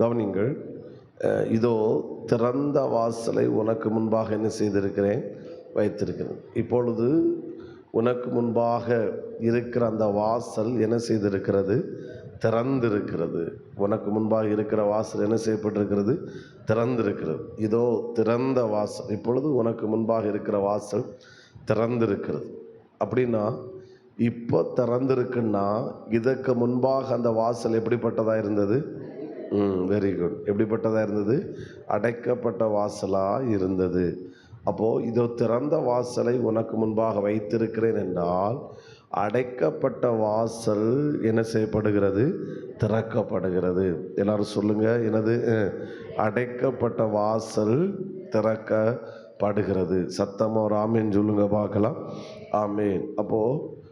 கவனிங்கள். இதோ திறந்த வாசலை உனக்கு முன்பாக என்ன செய்திருக்கிறேன், வைத்திருக்கிறேன். இப்பொழுது உனக்கு முன்பாக இருக்கிற அந்த வாசல் என்ன செய்திருக்கிறது, திறந்திருக்கிறது. உனக்கு முன்பாக இருக்கிற வாசல் என்ன செய்யப்பட்டிருக்கிறது, திறந்திருக்கிறது. இதோ திறந்த வாசல். இப்பொழுது உனக்கு முன்பாக இருக்கிற வாசல் திறந்திருக்கிறது. அப்படின்னா இப்போ திறந்திருக்குன்னா இதற்கு முன்பாக அந்த வாசல் எப்படிப்பட்டதாக இருந்தது? Very good. எப்படிப்பட்டதாக இருந்தது? அடைக்கப்பட்ட வாசலாக இருந்தது. அப்போது இதோ திறந்த வாசலை உனக்கு முன்பாக வைத்திருக்கிறேன் என்றால் அடைக்கப்பட்ட வாசல் என்ன செய்யப்படுகிறது, திறக்கப்படுகிறது. எல்லாரும் சொல்லுங்க, எனது அடைக்கப்பட்ட வாசல் திறக்கப்படுகிறது. சத்தமாக ஒரு ஆமேன் சொல்லுங்க பார்க்கலாம். ஆமேன். அப்போது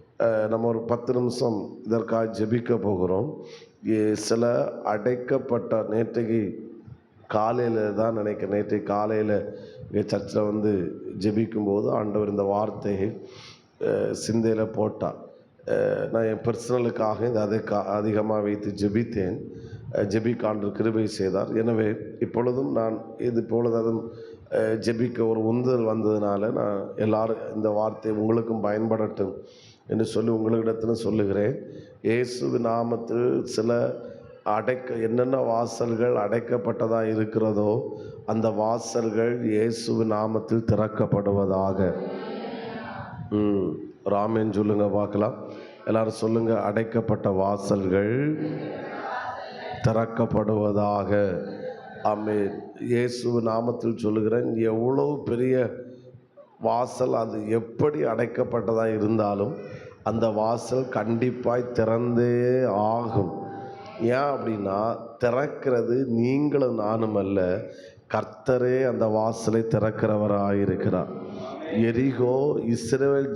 நம்ம ஒரு 10 நிமிஷம் இதற்காக ஜெபிக்க போகிறோம். சில அடைக்கப்பட்ட, நேற்றைக்கு காலையில் தான் நினைக்கிறேன், நேற்றைக்கு காலையில் சர்ச்சில் வந்து ஜெபிக்கும்போது ஆண்டவர் இந்த வார்த்தையை சிந்தையில் போட்டார். நான் என் பர்சனலுக்காக இதை அதிகமாக வைத்து ஜெபித்தேன். ஜெபிக்க ஆண்டவர் கிருபை செய்தார். எனவே இப்பொழுதும் நான் அதுவும் ஜெபிக்க ஒரு உந்துதல் வந்ததுனால நான் எல்லாரும் இந்த வார்த்தை உங்களுக்கும் பயன்படட்டும் என்று சொல்லி உங்களிடத்தில் சொல்லுகிறேன். இயேசுவின் நாமத்தில் சில என்னென்ன வாசல்கள் அடைக்கப்பட்டதாக இருக்கிறதோ அந்த வாசல்கள் இயேசுவின் நாமத்தில் திறக்கப்படுவதாக. ஒரு ஆமேன் சொல்லுங்க பார்க்கலாம். எல்லாரும் சொல்லுங்க, அடைக்கப்பட்ட வாசல்கள் திறக்கப்படுவதாக. ஆமேன். இயேசுவின் நாமத்தில் சொல்லுகிறேன். எவ்வளோ பெரிய வாசல், அது எப்படி அடைக்கப்பட்டதாக இருந்தாலும் அந்த வாசல் கண்டிப்பாய் திறந்தே ஆகும். ஏன் அப்படின்னா திறக்கிறது நீங்களும் நானும் அல்ல, கர்த்தரே அந்த வாசலை திறக்கிறவராயிருக்கிறார். எரிகோ இஸ்ரவேல்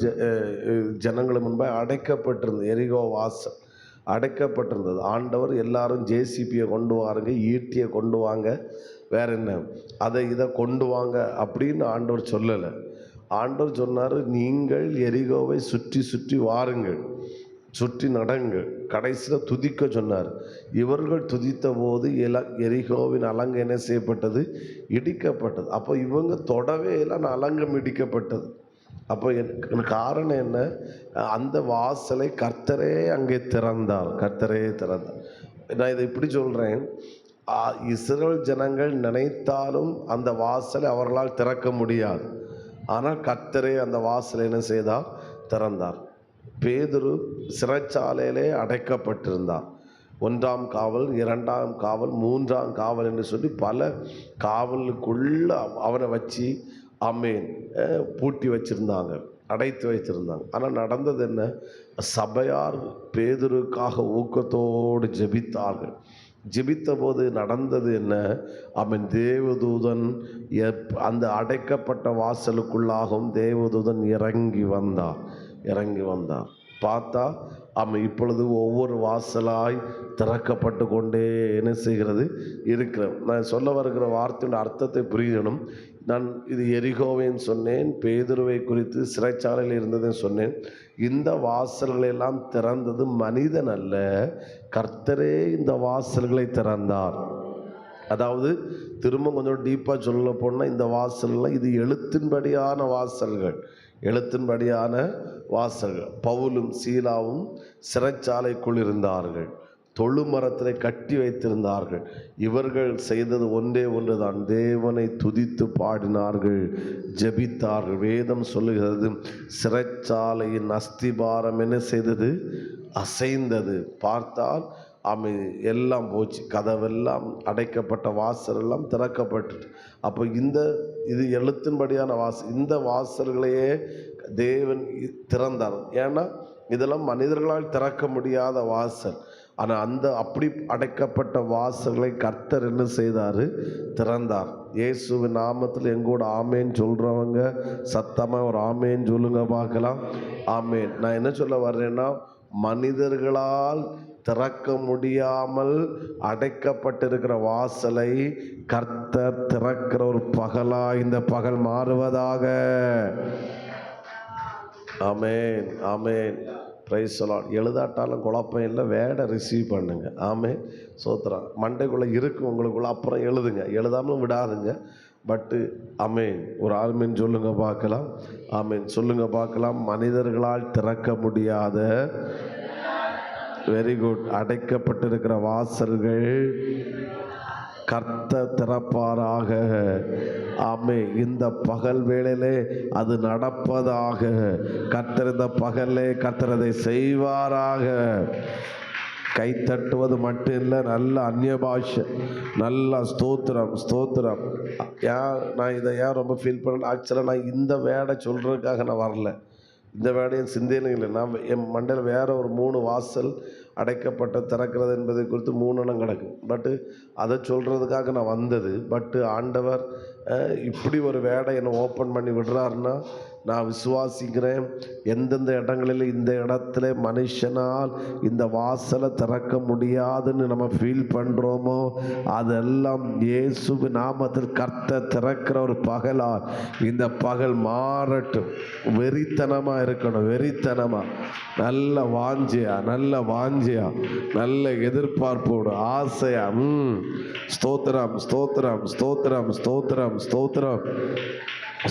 ஜனங்கள் முன்பாக அடைக்கப்பட்டிருந்தது. எரிகோ வாசல் அடைக்கப்பட்டிருந்தது. ஆண்டவர் எல்லாரும் ஜேசிபியை கொண்டு வாருங்க, ஈட்டியை கொண்டு வாங்க, வேற என்ன அதை இதை கொண்டு வாங்க அப்படின்னு ஆண்டவர் சொல்லலை. ஆண்டவர் சொன்னார், நீங்கள் எரிகோவை சுற்றி சுற்றி வாருங்கள், சுற்றி நடங்கள். கடைசியில் துதிக்க சொன்னார். இவர்கள் துதித்த போது எரிகோவின் அலங்கம் என்ன செய்யப்பட்டது, இடிக்கப்பட்டது. அப்போ இவங்க தொடவே எல்லாம் அலங்கம் இடிக்கப்பட்டது. அப்போ காரணம் என்ன? அந்த வாசலை கர்த்தரே அங்கே திறந்தார். கர்த்தரே திறந்தார். நான் இதை இப்படி சொல்கிறேன், இஸ்ரவேல் ஜனங்கள் நினைத்தாலும் அந்த வாசலை அவர்களால் திறக்க முடியாது. ஆனால் கர்த்தரே அந்த வாசலை என்ன செய்தார், திறந்தார். பேதுரு சிறைச்சாலையிலே அடைக்கப்பட்டிருந்தார். 1ஆம் காவல், 2ஆம் காவல், 3ஆம் காவல் என்று சொல்லி பல காவலுக்குள்ள அவனை வச்சு பூட்டி வச்சுருந்தாங்க, அடைத்து வைத்திருந்தாங்க. ஆனால் நடந்தது என்ன? சபையார் பேதுருக்காக ஊக்கத்தோடு ஜெபித்தார்கள். ஜெபித்த போது நடந்தது என்ன? தேவதூதன் அந்த அடைக்கப்பட்ட வாசலுக்குள்ளாகவும் தேவதூதன் இறங்கி வந்தார். பார்த்தா இப்பொழுது ஒவ்வொரு வாசலாய் திறக்கப்பட்டு கொண்டே என்ன செய்கிறது இருக்கிற. நான் சொல்ல வருகிற வார்த்தையோட அர்த்தத்தை புரியணும். நான் இது எரிகோவைன்னு சொன்னேன், பேதுருவை குறித்து சிறைச்சாலையில் இருந்ததுன்னு சொன்னேன். இந்த வாசல்களெல்லாம் திறந்தது மனிதன் அல்ல, கர்த்தரே இந்த வாசல்களை திறந்தார். அதாவது திரும்ப கொஞ்சம் டீப்பாக சொல்ல போனால் இந்த வாசல்கள் இது எழுத்தின்படியான வாசல்கள். பவுலும் சீலாவும் சிறைச்சாலைக்குள் இருந்தார்கள். தொழுமரத்தில் கட்டி வைத்திருந்தார்கள். இவர்கள் செய்தது ஒன்றே ஒன்றுதான், தேவனை துதித்து பாடினார்கள், ஜெபித்தார்கள். வேதம் சொல்லுகிறது, சிறைச்சாலையின் அஸ்திபாரம் என்ன செய்தது, அசைந்தது. பார்த்தால் எல்லாம் போச்சு, கதவெல்லாம் அடைக்கப்பட்ட வாசல் எல்லாம் திறக்கப்பட்டு. அப்போ இது எழுத்தின்படியான வாசல். இந்த வாசல்களையே தேவன் திறந்தார். ஏன்னா இதெல்லாம் மனிதர்களால் திறக்க முடியாத வாசல். ஆனால் அப்படி அடைக்கப்பட்ட வாசல்களை கர்த்தர் என்ன செய்தார், திறந்தார். இயேசுவின் நாமத்தில் எங்கூட ஆமேன் சொல்கிறவங்க சத்தமாக ஒரு ஆமேன் சொல்லுங்க பார்க்கலாம். ஆமேன். நான் என்ன சொல்ல வர்றேன்னா, மனிதர்களால் திறக்க முடியாமல் அடைக்கப்பட்டிருக்கிற வாசலை கர்த்தர் திறக்கிற ஒரு பகலா இந்த பகல் மாறுவதாக. ஆமேன், ஆமேன். Price Lord. எழுதாட்டாலும் குழப்பம் இல்லை, வேடை ரிசீவ் பண்ணுங்க. ஆமென். சோத்திரம். மண்டைக்குள்ளே இருக்கும் உங்களுக்குள்ள, அப்புறம் எழுதுங்க, எழுதாமலும் விடாதுங்க. பட்டு ஆமென். ஒரு ஆமென் சொல்லுங்க பார்க்கலாம். ஆமென் சொல்லுங்க பார்க்கலாம். மனிதர்களால் திறக்க முடியாத, வெரி குட், அடைக்கப்பட்டிருக்கிற வாசல்கள் கர்த்தர் திறப்பாராக. ஆமே. இந்த பகல் வேளையிலே அது நடப்பதாக. கர்த்தர் இந்த பகலே கர்த்தர் அதை செய்வாராக. கை தட்டுவது மட்டும் இல்லை, நல்ல அந்நிய பாஷை, நல்ல ஸ்தோத்திரம் ஸ்தோத்திரம். நான் இதை ஏன் ரொம்ப ஃபீல் பண்ணேன், ஆக்சுவலாக நான் இந்த வேடை சொல்கிறதுக்காக நான் வரல. இந்த வேடையும் சிந்தையிலும் இல்லை. நான் என் மண்டையில் வேறு ஒரு 3 வாசல் அடைக்கப்பட்ட திறக்கிறது என்பதை குறித்து 3 எண்ணம் கிடக்கு. பட்டு அதை சொல்கிறதுக்காக நான் வந்தது. பட்டு ஆண்டவர் இப்படி ஒரு வேடை என்னை ஓப்பன் பண்ணி விடுறாருன்னா நான் விசுவாசிக்கிறேன். எந்தெந்த இடங்களில் இந்த இடத்துல மனுஷனால் இந்த வாசலை திறக்க முடியாதுன்னு நம்ம ஃபீல் பண்ணுறோமோ அதெல்லாம் இயேசு நாமத்தில் கர்த்தர் திறக்கிற ஒரு பகலால் இந்த பகல் மாறட்டும். வெறித்தனமாக இருக்கணும், வெறித்தனமாக, நல்ல வாஞ்சியா, நல்ல வாஞ்சியா, நல்ல எதிர்பார்ப்போடு, ஆசையா. ஸ்தோத்திரம் ஸ்தோத்திரம் ஸ்தோத்திரம் ஸ்தோத்திரம் ஸ்தோத்திரம்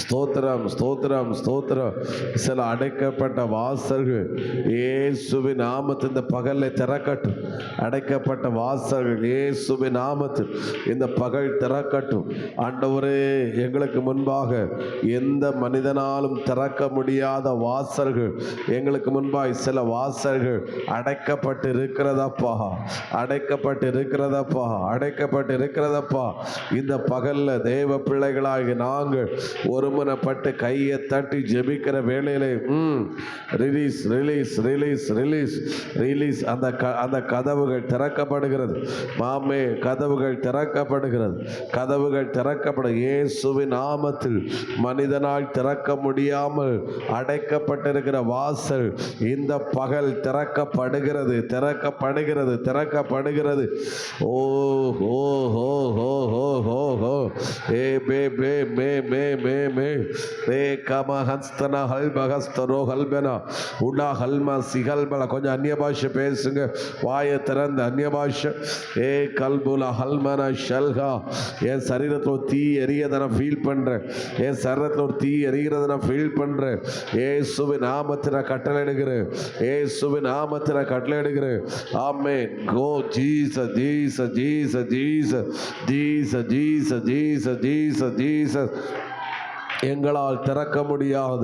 ஸ்தோத்திரம் ஸ்தோத்திரம் ஸ்தோத்திரம். சில அடைக்கப்பட்ட வாசல்கள் இயேசுவின் நாமத்தில் இந்த பகலில் திறக்கட்டும். அடைக்கப்பட்ட வாசல்கள் இயேசுவின் நாமத்தில் இந்த பகல் திறக்கட்டும். ஆண்டவரே, எங்களுக்கு முன்பாக எந்த மனிதனாலும் திறக்க முடியாத வாசல்கள் எங்களுக்கு முன்பாக சில வாசல்கள் அடைக்கப்பட்டு இருக்கிறதப்பா, அடைக்கப்பட்டு இருக்கிறதப்பா, அடைக்கப்பட்டு இருக்கிறதப்பா. இந்த பகலில் தேவ பிள்ளைகளாகி நாங்கள் ஒருமனப்பட்டு கையை தட்டி ஜெபிக்கிற வேளையிலே release release release release release. அந்த கதவுகள் திறக்கப்படுகிறது. மாமே, கதவுகள் திறக்கப்படுகிறது, கதவுகள் திறக்கப்பட இயேசுவின் நாமத்தில். மனிதனால் திறக்க முடியாமல் அடைக்கப்பட்டிருக்கிற வாசல் இந்த பகல் திறக்கப்படுகிறது, திறக்கப்படுகிறது, திறக்கப்படுகிறது. ஓ ஹோ ஹோ ஹோ ஹோ ஹோ ஹோ ஏ பே பே மே மே மே மே ரே கம ஹஸ்தன ஹல்பஹஸ்தரோ ஹல்பனா உடா ஹல்மா சிகல்பல. கொஞ்சம் அந்நிய பாஷை பேசுங்க, வாயை திறந்த அந்நிய பாஷை. ஏ கல்புல ஹல்மன ஷல்ஹா. என் சரீரத்தில் ஒரு தீ எரியதை நான் ஃபீல் பண்ணுறேன். என் சரீரத்தில் ஒரு தீ எரிகிறத நான் ஃபீல் பண்ணுறேன். ஏசுவின் நாமத்தில் நான் கட்டளை எடுக்கிறேன், ஏசுவின் நாமத்தில் நான் கட்டளை எடுக்கிறேன். Amen. Go Jesus Jesus Jesus Jesus Jesus Jesus Jesus Jesus Jesus. எங்களால் திறக்க முடியாத,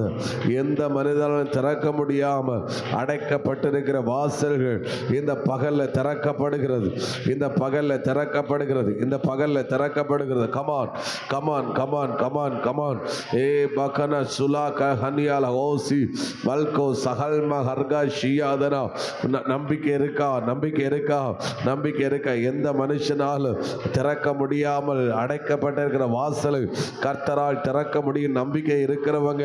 எந்த மனிதனாலும் திறக்க முடியாமல் அடைக்கப்பட்டிருக்கிற வாசல்கள் இந்த பகலில் திறக்கப்படுகிறது, இந்த பகலில் திறக்கப்படுகிறது, இந்த பகலில் திறக்கப்படுகிறது. Come on come on come on come on come on. ஏ பகன சுலாக ஹனியால ஓசி வல்கோ சகல்ம ஹர்கா ஷியாதனா. நம்பிக்கை இருக்கா? நம்பிக்கை இருக்கா? நம்பிக்கை இருக்கா? எந்த மனுஷனாலும் திறக்க முடியாமல் அடைக்கப்பட்டிருக்கிற வாசல் கர்த்தரால் திறக்க முடியும். நம்பிக்கை இருக்கிறவங்க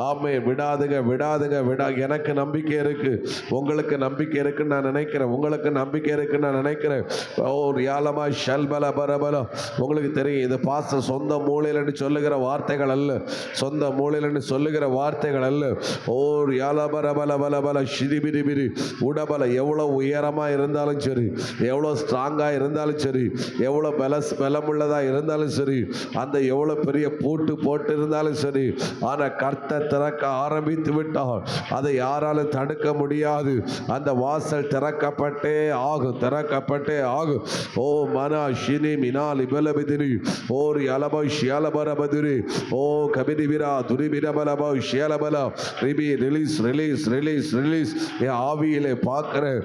ஆமே, விடாதுங்க விடாதுங்க விடா. எனக்கு நம்பிக்கை இருக்கு, உங்களுக்கு நம்பிக்கை இருக்குன்னு நான் நினைக்கிறேன், உங்களுக்கு நம்பிக்கை இருக்குன்னு நான் நினைக்கிறேன். ஓ யாலமா ஷல்பல பரபல. உங்களுக்கு தெரியும், இது பாஸ்டர் சொந்த மூலையிலன்னு சொல்லுகிற வார்த்தைகள் அல்ல, சொந்த மூலையிலன்னு சொல்லுகிற வார்த்தைகள் அல்ல. ஓ யாலபரபல பலபல ஷிரிபிரிபிரி உடபல. எவ்வளோ உயரமாக இருந்தாலும் சரி, எவ்வளோ ஸ்ட்ராங்காக இருந்தாலும் சரி, எவ்வளோ பலமுள்ளதாக இருந்தாலும் சரி, அந்த எவ்வளோ பெரிய பூட்டு போட்டு இருந்தாலும் சரி, ஆனால் கர்த்தர் திறக்க ஆரம்பித்து விட்டால் அதை யாராலும் தடுக்க முடியாது. அந்த வாசல் திறக்கப்பட்டே ஆகும், திறக்கப்பட்டே ஆகும். ஓ மனா ஷினி மினால் இபலபிதிரி ஓர் யலப ஷியலபரபதிரி ஓ கபிதிவிரா துரிபிரபலப ஷியலபல ரிபி. Release release release release. என் ஆவியிலே பார்க்கிறேன்,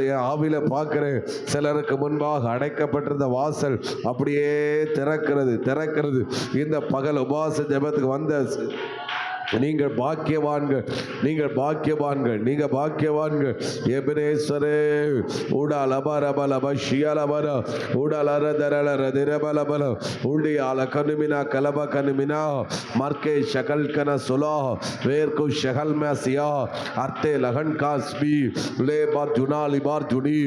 என் ஆவியில பார்க்கிறேன். சிலருக்கு முன்பாக அடைக்கப்பட்டிருந்த வாசல் அப்படியே திறக்கிறது, திறக்கிறது. இந்த பகல் உபாச ஜெபத்துக்கு வந்த நீங்கள் பாக்கியவான்கள், நீங்கள் பாக்கியவான்கள், நீங்கள் பாக்கியவான்கள். எபிரேஸ்வரே உடால பரபல பஷியலபர உடலர தரலர திரபலபல உடியால கனுமினா கலப கனுமினா மர்க்கே ஷகல் கன சுலா வேர்கு ஷகல் மேசியா அர்த்தே லகன் காஸ்பி லேபார் ஜுனா லிபார் ஜுடி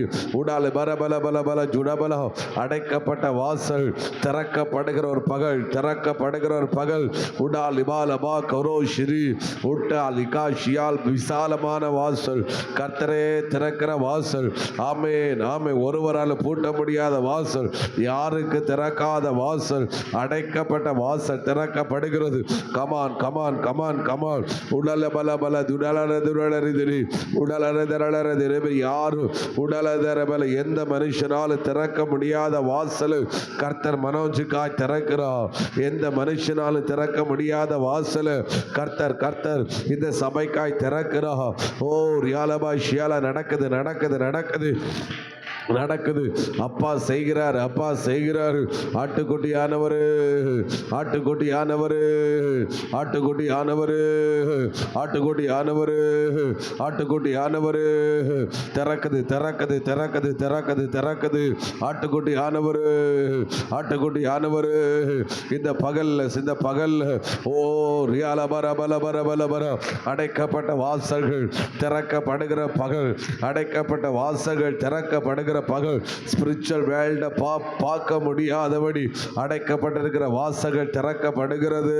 உடால பரபல பலபல ஜுடபல. அடைக்கப்பட்ட வாசல் திறக்கப்படுகிற ஒரு பகல், திறக்கப்படுகிற ஒரு பகல். உடா லிபா லபா கௌரோ ஸ்ரீ உட்டால் இகாஷியால் விசாலமான வாசல் கர்த்தரே திறக்கிற வாசல். ஆமென் ஆமென். ஒருவரால் பூட்ட முடியாத வாசல், யாருக்கு திறக்காத வாசல், அடைக்கப்பட்ட வாசல் திறக்கப்படுகிறது. Come on come on come on come on. உடல பல பல துடலர துடலரிதிரி உடலர தரளரதிரி. யாரும் உடலதர பல எந்த மனுஷனாலும் திறக்க முடியாத வாசல் கர்த்தர் மனோஜுக்காய் திறக்கிறார். எந்த மனுஷனாலும் திறக்க முடியாத வாசல் கர்த்தர் கர்த்தர் இந்த சபைக்காய் திறக்கிறார். ஓ ரியாலபா ஷியாலா. நடக்குது நடக்குது நடக்குது நடக்குது. அப்பா செய்கிறார், அப்பா செய்கிறார். ஆட்டுக்குட்டியானவர், ஆட்டுக்குட்டியானவர், ஆட்டுக்குட்டியானவர், ஆட்டுக்குட்டியானவர், ஆட்டுக்குட்டியானவர். திறக்குது திறக்குது திறக்குது திறக்குது திறக்குது. ஆட்டுக்குட்டியானவர், ஆட்டுக்குட்டியானவர். இந்த பகல்ல இந்த பகல்ல ஓ ரியால பர பல பர பல பர. அடைக்கப்பட்ட வாசல்கள் திறக்கப்படுகிற பகல், அடைக்கப்பட்ட வாசல்கள் திறக்கப்படுகிற பகல். ஸ்பிரிச்சுவல் வேர்ல்ட பார்க்க முடியாதபடி அடைக்கப்பட்டிருக்கிற வாசல்கள் திறக்கப்படுகிறது.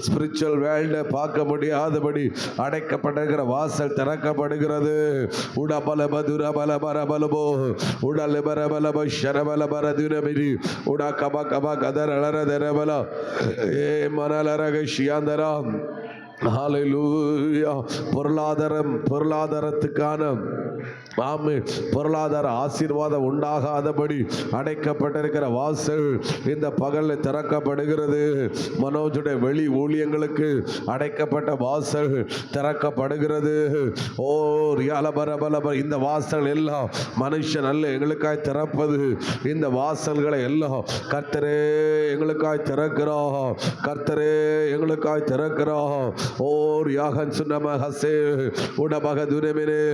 ஸ்பிரிச்சுவல் வேர்ல்ட பார்க்க முடியாதபடி அடைக்கப்பட்டிருக்கிற வாசல் திறக்கப்படுகிறது. உடபல மதுர பல பர பலபோ உடல பர பலப ஷரபல பர துரமிரி உடா கப கப கதர் அலர தரபல ஏ மனலரக ஷியாந்தரா. ஹல்லேலூயா. பொருளாதாரத்துக்கான பொருளாதார ஆசீர்வாதம் உண்டாகாதபடி அடைக்கப்பட்டிருக்கிற வாசல் இந்த பகலில் திறக்கப்படுகிறது. மனோஜுடைய வெளி ஊழியங்களுக்கு அடைக்கப்பட்ட வாசல் திறக்கப்படுகிறது. ஓ ரியாலபரபலப. இந்த வாசல் எல்லாம் மனுஷன் அல்ல எங்களுக்காய் திறப்பது. இந்த வாசல்களை எல்லாம் கர்த்தரே எங்களுக்காய் திறக்கிறார். கர்த்தரே எங்களுக்காய் திறக்கிறார். ஓர் யாகன் சுன்னம ஹசே உடபக துரமினே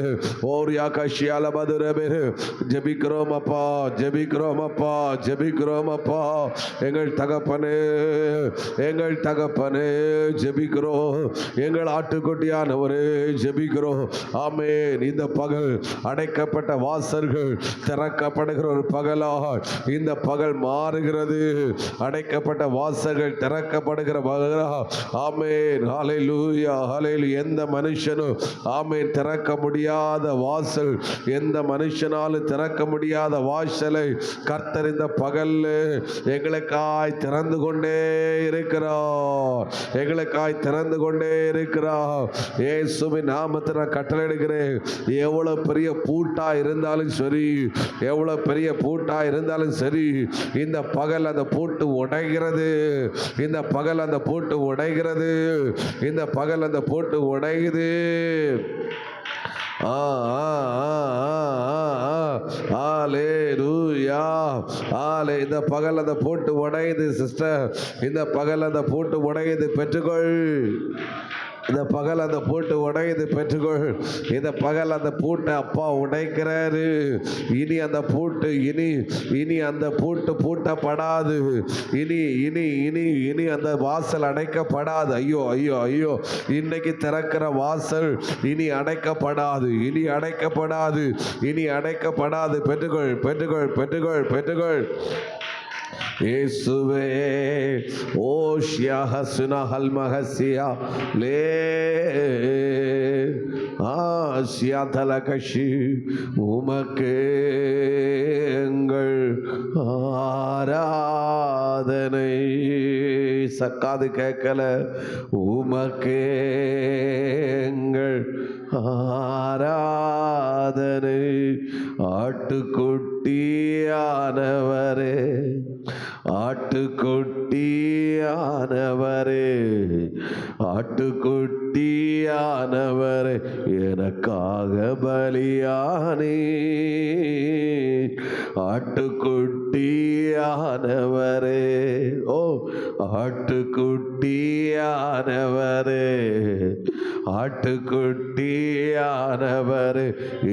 ஓர் யாக ஷியால பதுரமினே. ஜெபிக்கிறோம் அப்பா, ஜெபிக்கிறோம் அப்பா, ஜெபிக்கிறோம் அப்பா. எங்கள் தகப்பனே, எங்கள் தகப்பனே ஜெபிக்கிறோம். எங்கள் ஆட்டுக்குட்டியானவரே ஜெபிக்கிறோம். ஆமென். இந்த பகல் அடைக்கப்பட்ட வாசல்கள் திறக்கப்படுகிற ஒரு பகலாக இந்த பகல் மாறுகிறது. அடைக்கப்பட்ட வாசல்கள் திறக்கப்படுகிற பகலாக. ஆமென். ஹல்லேலூயா ஹல்லேலூயா. எந்த மனுஷனும் ஆமென் திறக்க முடியாத வாசல், எந்த மனுஷனாலும் திறக்க முடியாத வாசலை கர்த்தர் இந்த பகல்ல எங்களுக்காய் திறந்து கொண்டே இருக்கிறார். எங்களுக்காய் திறந்து கொண்டே இருக்கிறார். இயேசுவின் நாமத்தில் நான் கட்டளையிடுகிறேன். எவ்வளவு பெரிய பூட்டா இருந்தாலும் சரி, எவ்வளவு பெரிய பூட்டா இருந்தாலும் சரி, இந்த பகல் அந்த பூட்டு உடைகிறது. இந்த பகல் அந்த பூட்டு உடைகிறது. இந்த பகல் அந்த பூட்டு உடையுது. இந்த பகல் அந்த பூட்டு உடையுது சிஸ்டர். இந்த பகல் அந்த பூட்டு உடையுது. பெற்றுக்கொள். இந்த பகல் அந்த பூட்டு உடையுது. பெற்றுக்கொள். இந்த பகல் அந்த பூட்டை அப்பா உடைக்கிறாரு. இனி அந்த பூட்டு இனி அந்த பூட்டு பூட்டப்படாது. இனி இனி இனி இனி அந்த வாசல் அடைக்கப்படாது. ஐயோ ஐயோ ஐயோ. இன்னைக்கு திறக்கிற வாசல் இனி அடைக்கப்படாது. இனி அடைக்கப்படாது. இனி அடைக்கப்படாது. பெற்றுக்கொள் பெற்றுக்கொள் பெற்றுக்கொள் பெற்றுக்கொள். இயேசுவே ஓஷியா ஹசுனா ஹல்மஹசியா லே ஆசியா தலகஷி. உமக்கே எங்கள் ஆராதனை. சக்காது கேட்கல. உமக்கே எங்கள் ஆராதனை. ஆட்டுக்குட்டியானவரே, ஆட்டுக்குட்டியானவரே, ஆட்டுக்குட்டியானவரே எனக்காக பலியானே. ஆட்டுக்குட்டியானவரே, ஓ ஆட்டுக்குட்டியானவரே, ஆட்டுக்குட்டியானவரே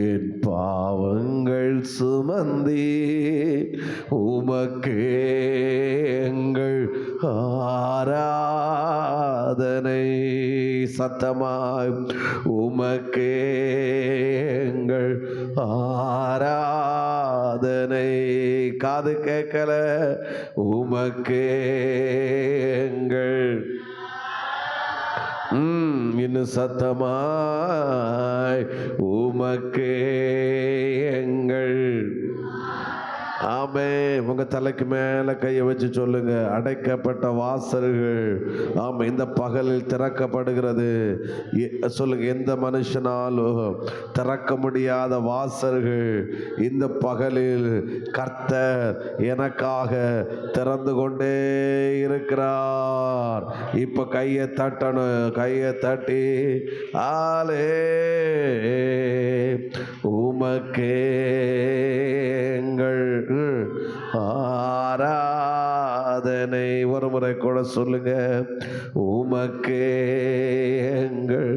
என் பாவங்கள் சுமந்தி. உமக்கே எங்கள் ஆராதனை. சத்தமாய் உமக்கே எங்கள் ஆராதனை. காது கேட்கல. உமக்கே எங்கள் இன்னும் சத்தமாய் உமக்கே எங்கள் ஆமே. உங்க தலைக்கு மேல கையை வச்சு சொல்லுங்க, அடைக்கப்பட்ட வாசல்கள் ஆமா இந்த பகலில் திறக்கப்படுகிறது. சொல்லுங்க, எந்த மனுஷனாலும் திறக்க முடியாத வாசல்கள் இந்த பகலில் கர்த்தர் எனக்காக திறந்து கொண்டே இருக்கிறார். இப்ப கையை தட்டணும், கையை தட்டி ஆலே உமக்கே எங்கள் ஆராதனை. ஒரு முறை கூட சொல்லுங்க, உமக்கே எங்கள்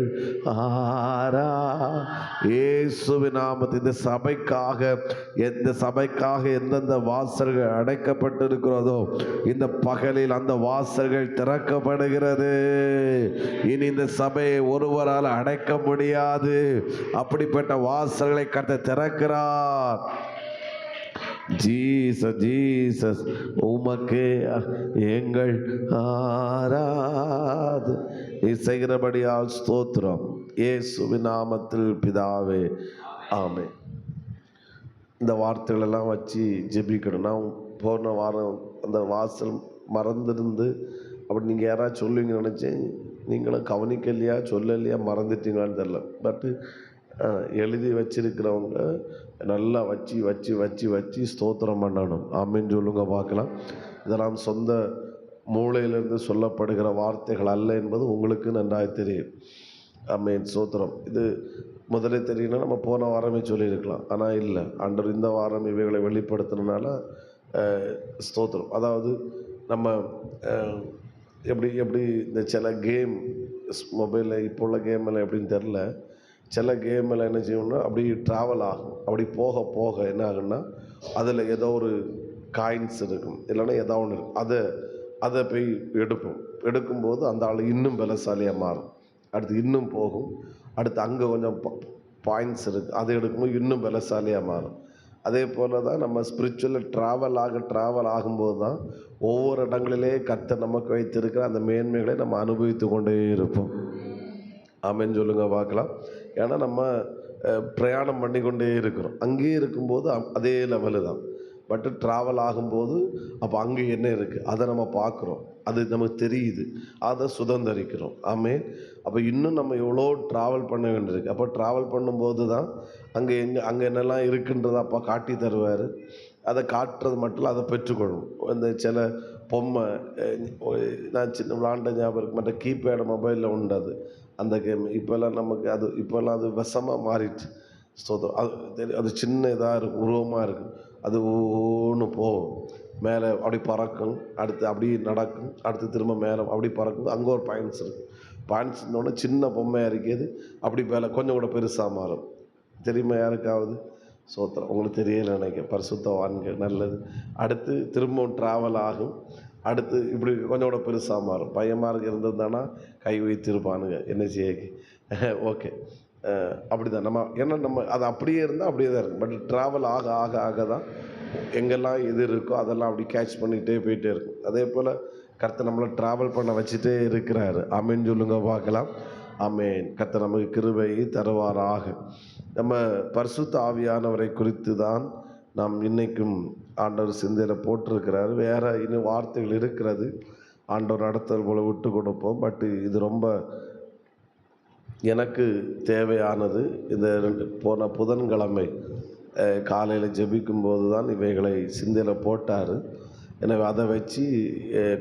இயேசுவின் நாமத்தில் இந்த சபைக்காக எந்தெந்த வாசல்கள் அடைக்கப்பட்டு இருக்கிறதோ இந்த பகலில் அந்த வாசல்கள் திறக்கப்படுகிறது. இனி இந்த சபையை ஒருவரால் அடைக்க முடியாது. அப்படிப்பட்ட வாசல்களை கர்த்தர் திறக்கிறார். ஜீசஸ் ஜீசஸ் உமக்கே எங்கள் ஆராதனை செய்கிறபடியால் ஸ்தோத்திரம். இயேசுவின் நாமத்தில் பிதாவே, ஆமென். இந்த வார்த்தைகளெல்லாம் வச்சு ஜெபிக்கணும். நான் போன வாரம் அந்த வாசல் மறந்துருந்து அப்படி நீங்கள் யாராவது சொல்லுவீங்கன்னு நினச்சேன். நீங்களும் கவனிக்கலையா, சொல்லலையா, மறந்துட்டீங்களான்னு தெரில. பட்டு எழுதி வச்சிருக்கிறவங்க நல்லா வச்சு வச்சு வச்சு வச்சு ஸ்தோத்திரம் பண்ணணும். ஆமீன் சொல்லுங்க பார்க்கலாம். இதெல்லாம் சொந்த மூளையிலிருந்து சொல்லப்படுகிற வார்த்தைகள் அல்ல என்பது உங்களுக்கு நன்றாக தெரியும். ஆமீன் ஸ்தோத்திரம். இது முதலே தெரியும்னா நம்ம போன வாரமே சொல்லியிருக்கலாம். ஆனால் இல்லை, ஆண்டவர் இந்த வாரம் இவைகளை வெளிப்படுத்தினால ஸ்தோத்திரம். அதாவது நம்ம எப்படி இந்த சில கேம் மொபைலில் இப்போ உள்ள கேமெல்லாம் எப்படின்னு தெரில, சில கேமில் என்ன செய்யணும்னா அப்படி ட்ராவல் ஆகும். அப்படி போக போக என்ன ஆகுன்னா அதில் ஏதோ ஒரு காயின்ஸ் இருக்கும், இல்லைன்னா ஏதோ ஒன்று இருக்கும். அதை போய் எடுக்கும்போது அந்த ஆள் இன்னும் பலசாலியாக மாறும். அடுத்து இன்னும் போகும். அடுத்து அங்கே கொஞ்சம் பாயிண்ட்ஸ் இருக்குது, அதை எடுக்கும்போது இன்னும் பலசாலியாக மாறும். அதே போல் தான் நம்ம ஸ்பிரிச்சுவலில் ட்ராவல் ஆகும்போது தான் ஒவ்வொரு இடங்களிலே கர்த்தர் நமக்கு வைத்திருக்கிற அந்த மேன்மைகளை நம்ம அனுபவித்து கொண்டே இருப்போம். ஆமென் சொல்லுங்க பார்க்கலாம். ஏன்னா நம்ம பிரயாணம் பண்ணி கொண்டே இருக்கிறோம். அங்கேயே இருக்கும்போது அதே லெவலு தான். பட்டு ட்ராவல் ஆகும்போது அப்போ அங்கே என்ன இருக்குது அதை நம்ம பார்க்குறோம், அது நமக்கு தெரியுது, அதை சுதந்திரிக்கிறோம். ஆமென். அப்போ இன்னும் நம்ம எவ்வளோ ட்ராவல் பண்ண வேண்டியிருக்கு. அப்போ ட்ராவல் பண்ணும்போது தான் அங்கே அங்கே என்னெல்லாம் இருக்குன்றதை அப்போ காட்டி தருவார். அதை காட்டுறது மட்டும் இல்லை, அதை பெற்றுக்கொள்ளும். இந்த சில பொம்மை நான் சின்ன விளாண்ட ஞாபகம் இருக்கு, மற்ற கீபேடு மொபைலில் உண்டு அது அந்த கேம். இப்போல்லாம் நமக்கு இப்போல்லாம் அது விஷமாக மாறிடுச்சு. அது சின்ன இதாக இருக்கும், உருவமாக இருக்கும். அது ஒன்று போகும், மேலே அப்படி பறக்கும், அடுத்து அப்படி நடக்கும், அடுத்து திரும்ப மேலே அப்படி பறக்கும். அங்கே ஒரு பாயிண்ட்ஸ் இருக்குது. பாயிண்ட்ஸ் இருந்தோடனே சின்ன பொம்மையாக இருக்கிறது அப்படி மேலே கொஞ்சம் கூட பெருசாக மாறும். தெரியுமா யாருக்காவது? சோத்திரம். உங்களுக்கு தெரியல நினைக்க, பரிசுத்தவான்கள், நல்லது. அடுத்து திரும்பவும் ட்ராவல் ஆகும். அடுத்து இப்படி கொஞ்சம் கூட பெருசாக மாறும். பையன்மாருக்கு இருந்ததுதானா கை வைத்திருப்பானுங்க என்ன செய்ய. ஓகே, அப்படி தான் நம்ம, ஏன்னா நம்ம அது அப்படியே இருந்தால் அப்படியே தான் இருக்கும். பட் ட்ராவல் ஆக ஆக ஆக தான் எங்கெல்லாம் எது இருக்கோ அதெல்லாம் அப்படி கேட்ச் பண்ணிகிட்டே போயிட்டே இருக்கும். அதே போல் கர்த்தர் நம்மளை ட்ராவல் பண்ண வச்சுட்டே இருக்கிறாரு. ஆமேன்னு சொல்லுங்க பார்க்கலாம். ஆமேன். கர்த்தர் நமக்கு கிருபை தருவாராக. நம்ம பரிசுத்த ஆவியானவரை குறித்து தான் நாம் இன்றைக்கும் ஆண்டவர் சிந்தையில் போட்டிருக்கிறார். வேறு இன்னும் வார்த்தைகள் இருக்கிறது, ஆண்டவர் நடத்தல் போல் விட்டு கொடுப்போம். பட்டு இது ரொம்ப எனக்கு தேவையானது. இந்த போன புதன்கிழமை காலையில் ஜெபிக்கும்போது தான் இவைகளை சிந்தையில் போட்டார். எனவே அதை வச்சு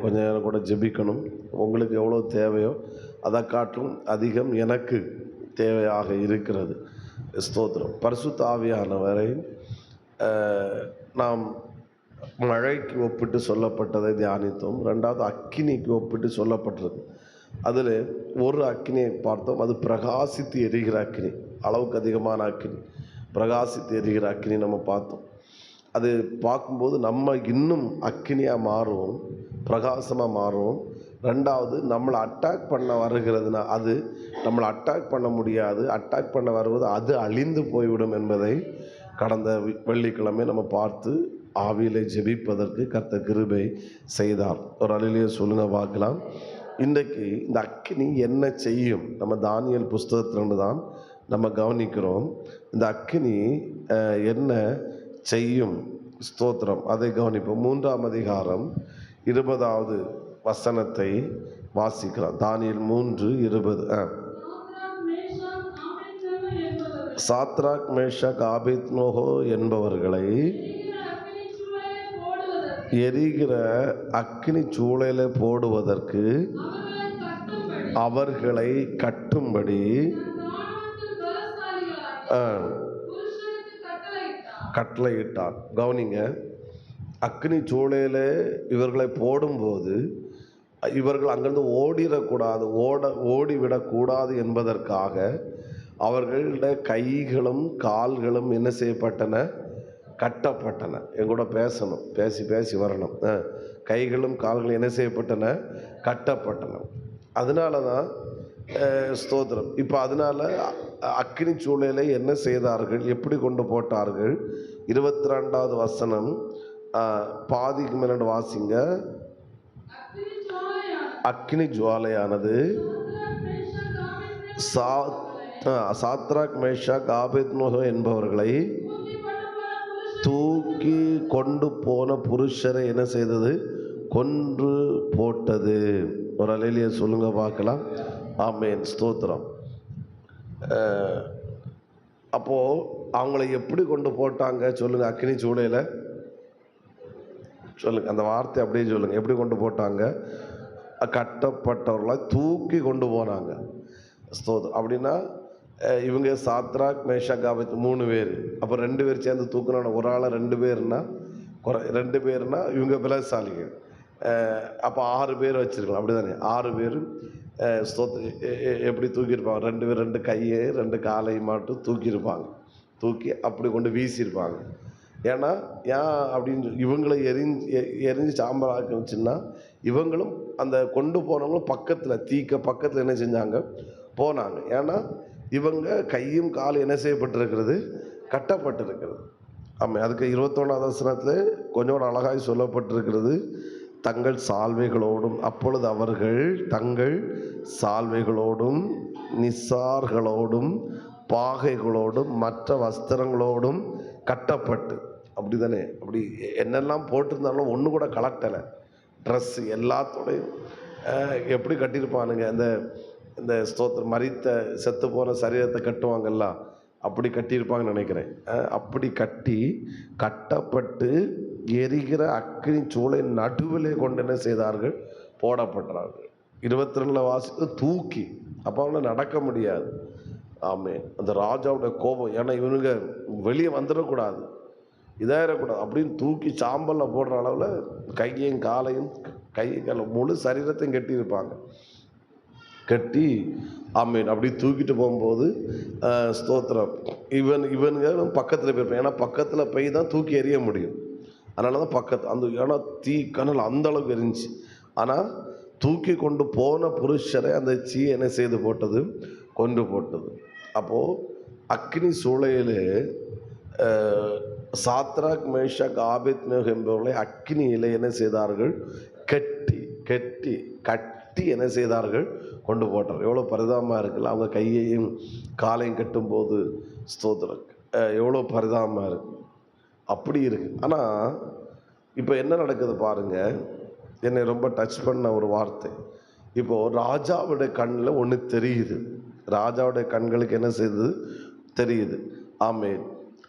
கொஞ்ச நேரம் கூட ஜெபிக்கணும். உங்களுக்கு எவ்வளோ தேவையோ அதை காட்டிலும் அதிகம் எனக்கு தேவையாக இருக்கிறது. ஸ்தோத்திரம். பரிசுத்த ஆவியானவரை நாம் மழைக்கு ஒப்பிட்டு சொல்லப்பட்டதை தியானித்தோம். ரெண்டாவது அக்கினிக்கு ஒப்பிட்டு சொல்லப்பட்டிருக்கு. அதில் ஒரு அக்கினியை பார்த்தோம், அது பிரகாசித்து எரிகிற அக்கினி, அளவுக்கு அதிகமான அக்கினி, பிரகாசித்து எரிகிற அக்கினி நம்ம பார்த்தோம். அது பார்க்கும்போது நம்ம இன்னும் அக்கினியாக மாறுவோம், பிரகாசமாக மாறுவோம். ரெண்டாவது, நம்மளை அட்டாக் பண்ண வருகிறதுனா அது நம்மளை அட்டாக் பண்ண முடியாது. அட்டாக் பண்ண வருவது அது அழிந்து போய்விடும் என்பதை கடந்த வெள்ளிக்கிழமை நம்ம பார்த்து ஆவியிலே ஜெபிப்பதற்கு கர்த்தர் கிருபை செய்தார். ஒரு அல்லேலூயா சொல்லுங்க பார்க்கலாம். இன்றைக்கு இந்த அக்கினி என்ன செய்யும்? நம்ம தானியேல் புஸ்தகத்திலிருந்து தான் நம்ம கவனிக்கிறோம். இந்த அக்கினி என்ன செய்யும்? ஸ்தோத்திரம். அதை கவனிப்போம். 3ஆம் அதிகாரம் 20வது வசனத்தை வாசிக்கலாம். தானியேல் 3:20. சாத்ராக் மேஷாக் ஆபேத்நேகோ என்பவர்களை எரிகிற அக்கினி சூளையில போடுவதற்கு அவர்களை கட்டும்படி கட்டளையிட்டார். கவனிங்க, அக்னி சூளையில இவர்களை போடும்போது இவர்கள் அங்கிருந்து ஓடிடக்கூடாது, ஓடிவிடக்கூடாது என்பதற்காக அவர்களுடைய கைகளும் கால்களும் என்ன செய்யப்பட்டன? கட்டப்பட்டன. எங்கூட பேசணும், பேசி வரணும். கைகளும் கால்களும் என்ன செய்யப்பட்டன? கட்டப்பட்டன. அதனால தான் ஸ்தோத்திரம். இப்போ அதனால அக்கினி சூளையில என்ன செய்தார்கள்? எப்படி கொண்டு போட்டார்கள்? 22வது வசனம் பாதிக்கு மேல வாசிங்க. அக்கினி ஜுவாலையானது சாத்ராக் மேஷாக் ஆபேத்நேகோ என்பவர்களை தூக்கி கொண்டு போன புருஷரை என்ன செய்தது? கொன்று போட்டது. ஒரு அல்லேலூயா சொல்லுங்க பார்க்கலாம். ஆமென், ஸ்தோத்திரம். அப்போ அவங்களை எப்படி கொண்டு போட்டாங்க சொல்லுங்க? அக்கினி சூளையில சொல்லுங்க, அந்த வார்த்தை அப்படியே சொல்லுங்க. எப்படி கொண்டு போட்டாங்க? கட்டப்பட்டவர்களை தூக்கி கொண்டு போனாங்க. ஸ்தோத்திரம். அப்படின்னா இவங்க சாத்ராக் மேஷாக் ஆபேத் 3 பேர். அப்போ 2 பேர் சேர்ந்து தூக்கினாங்க. ஒரு ஆளை 2 பேர்னா 2 பேர்னா இவங்க பலசாலிகள். அப்போ 6 பேர் வச்சிருக்கலாம், அப்படி தானே? 6 பேரும் எப்படி தூக்கியிருப்பாங்க? 2 பேர் 2 கையை 2 காலையும் மட்டும் தூக்கியிருப்பாங்க. தூக்கி அப்படி கொண்டு வீசியிருப்பாங்க. ஏன்னா ஏன் அப்படின்னு இவங்களை எரிஞ்சு சாம்பல் ஆக்கிச்சுன்னா இவங்களும் அந்த கொண்டு போனவங்களும் பக்கத்தில் தீக்க பக்கத்தில் என்ன செஞ்சாங்க? போனாங்க. ஏன்னா இவங்க கையும் காலும் என்ன செய்யப்பட்டிருக்கிறது? கட்டப்பட்டிருக்கிறது. ஆமாம். அதுக்கு 21வது வசனத்தில் கொஞ்சம் அழகாய் சொல்லப்பட்டிருக்கிறது. தங்கள் சால்வைகளோடும், அப்பொழுது அவர்கள் தங்கள் சால்வைகளோடும் நிசார்களோடும் பாகைகளோடும் மற்ற வஸ்திரங்களோடும் கட்டப்பட்டு, அப்படி தானே? அப்படி என்னெல்லாம் போட்டிருந்தாலும் ஒன்று கூட கலட்டலை. ட்ரெஸ்ஸு எல்லாத்தோடையும் எப்படி கட்டியிருப்பானுங்க? இந்த ஸ்தோத்திரம் மரித்த செத்து போன சரீரத்தை கட்டுவாங்கல்ல, அப்படி கட்டியிருப்பாங்கன்னு நினைக்கிறேன். அப்படி கட்டப்பட்டு எரிகிற அக்கினி சூளை நடுவிலே கொண்டு என்ன செய்தார்கள்? போடப்பட்டார்கள். 22 வாசித்து தூக்கி. அப்போ அவங்க நடக்க முடியாது. ஆமே, அந்த ராஜாவுடைய கோபம். ஏன்னா இவனுங்க வெளியே வந்துடக்கூடாது, இதாயிடக்கூடாது அப்படின்னு தூக்கி சாம்பலில் போடுற அளவில் கையையும் காலையும் முழு சரீரத்தையும் கட்டியிருப்பாங்க. கட்டி ஆமீன் அப்படி தூக்கிட்டு போகும்போது ஸ்தோத்திரம் இவனுங்க பக்கத்தில் போயிருப்பான். ஏன்னா பக்கத்தில் போய் தான் தூக்கி எறிய முடியும். அதனால தான் பக்கத்து ஏன்னா தீ கனல் அந்த அளவுக்கு எரிஞ்சு. ஆனால் தூக்கி கொண்டு போன புருஷரை அந்த சீ என்ன செய்து போட்டது? கொண்டு போட்டது. அப்போது அக்னி சூளையில் சாத்ராக் மேஷாக் ஆபேத்நேகோ என்பவர்களை அக்னியில் என்ன செய்தார்கள்? கட்டி என்ன செய்தார்கள்? கொண்டு போட்டார். எவ்வளோ பரிதாபமாக இருக்குல்ல? அவங்க கையையும் காலையும் கட்டும்போது ஸ்தோத்திரம் எவ்வளோ பரிதாபமாக இருக்கு. அப்படி இருக்கு. ஆனால் இப்போ என்ன நடக்குது பாருங்கள். என்னை ரொம்ப டச் பண்ண ஒரு வார்த்தை. இப்போது ராஜாவுடைய கண்ணில் ஒன்று தெரியுது. ராஜாவுடைய கண்களுக்கு என்ன செய்யுது? தெரியுது. ஆமென்.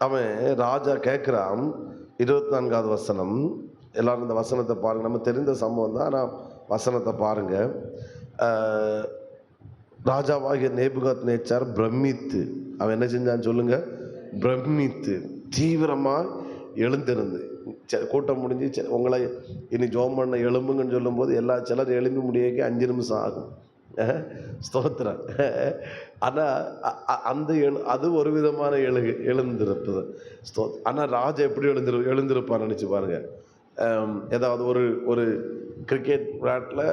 அவன் ராஜா கேட்குறான். 24வது வசனம். எல்லாரும் இந்த வசனத்தை பாருங்கள். நம்ம தெரிந்த சம்பவம் தான், ஆனால் வசனத்தை பாருங்கள். ராஜாவாகிய நேபுகாத்நேச்சார் பிரமித்து, அவன் என்ன செஞ்சான்னு சொல்லுங்க? பிரமித்து தீவிரமாக எழுந்திருந்து, கூட்டம் முடிஞ்சு உங்களை இனி ஜோம் பண்ண எழும்புங்கன்னு சொல்லும்போது சிலர் எழும்பி முடியக்கு 5 நிமிஷம் ஆகும். ஸ்தோத்திரம். ஆனால் அது ஒரு விதமான எழுந்திருப்பது ஸ்தோத்திரம். ஆனால் ராஜா எப்படி எழுந்திருப்பான்னு நினச்சி பாருங்க. ஏதாவது ஒரு கிரிக்கெட் விளையாட்டில்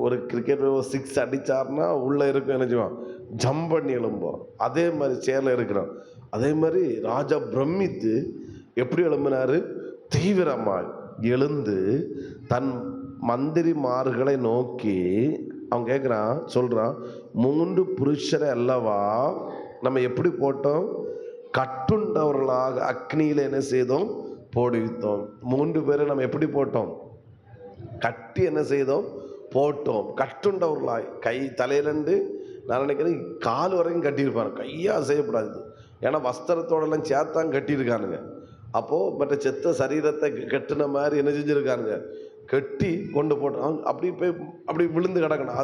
ஒரு கிரிக்கெட் 6 அடித்தார்னா உள்ளே இருக்கும் என்ன செய்வான்? ஜம்ப் பண்ணி எழும்போம். அதே மாதிரி சேரில் இருக்கிறோம். அதே மாதிரி ராஜா பிரமித்து எப்படி எழும்பினார்? தீவிரமாக எழுந்து தன் மந்திரிமார்களை நோக்கி அவன் கேட்குறான், சொல்கிறான், 3 புருஷரை அல்லவா நம்ம எப்படி போட்டோம்? கட்டுண்டவர்களாக அக்னியில் என்ன செய்தோம்? போடுவித்தோம். 3 பேரை நம்ம எப்படி போட்டோம்? கட்டி என்ன செய்தோம்? போட்டோம். கட்டுண்டவர்களாய், கை தலையிலண்டு நான் நினைக்கிறேன் கால் வரைக்கும் கட்டியிருப்பாங்க. கையாக அசையப்படாது. ஏன்னா வஸ்திரத்தோடலாம் சேர்த்தான் கட்டியிருக்கானுங்க. அப்போது மற்ற செத்த சரீரத்தை கட்டின மாதிரி என்ன செஞ்சுருக்கானுங்க? கட்டி கொண்டு போட்டான். அப்படி போய் அப்படி விழுந்து கிடக்கணும்,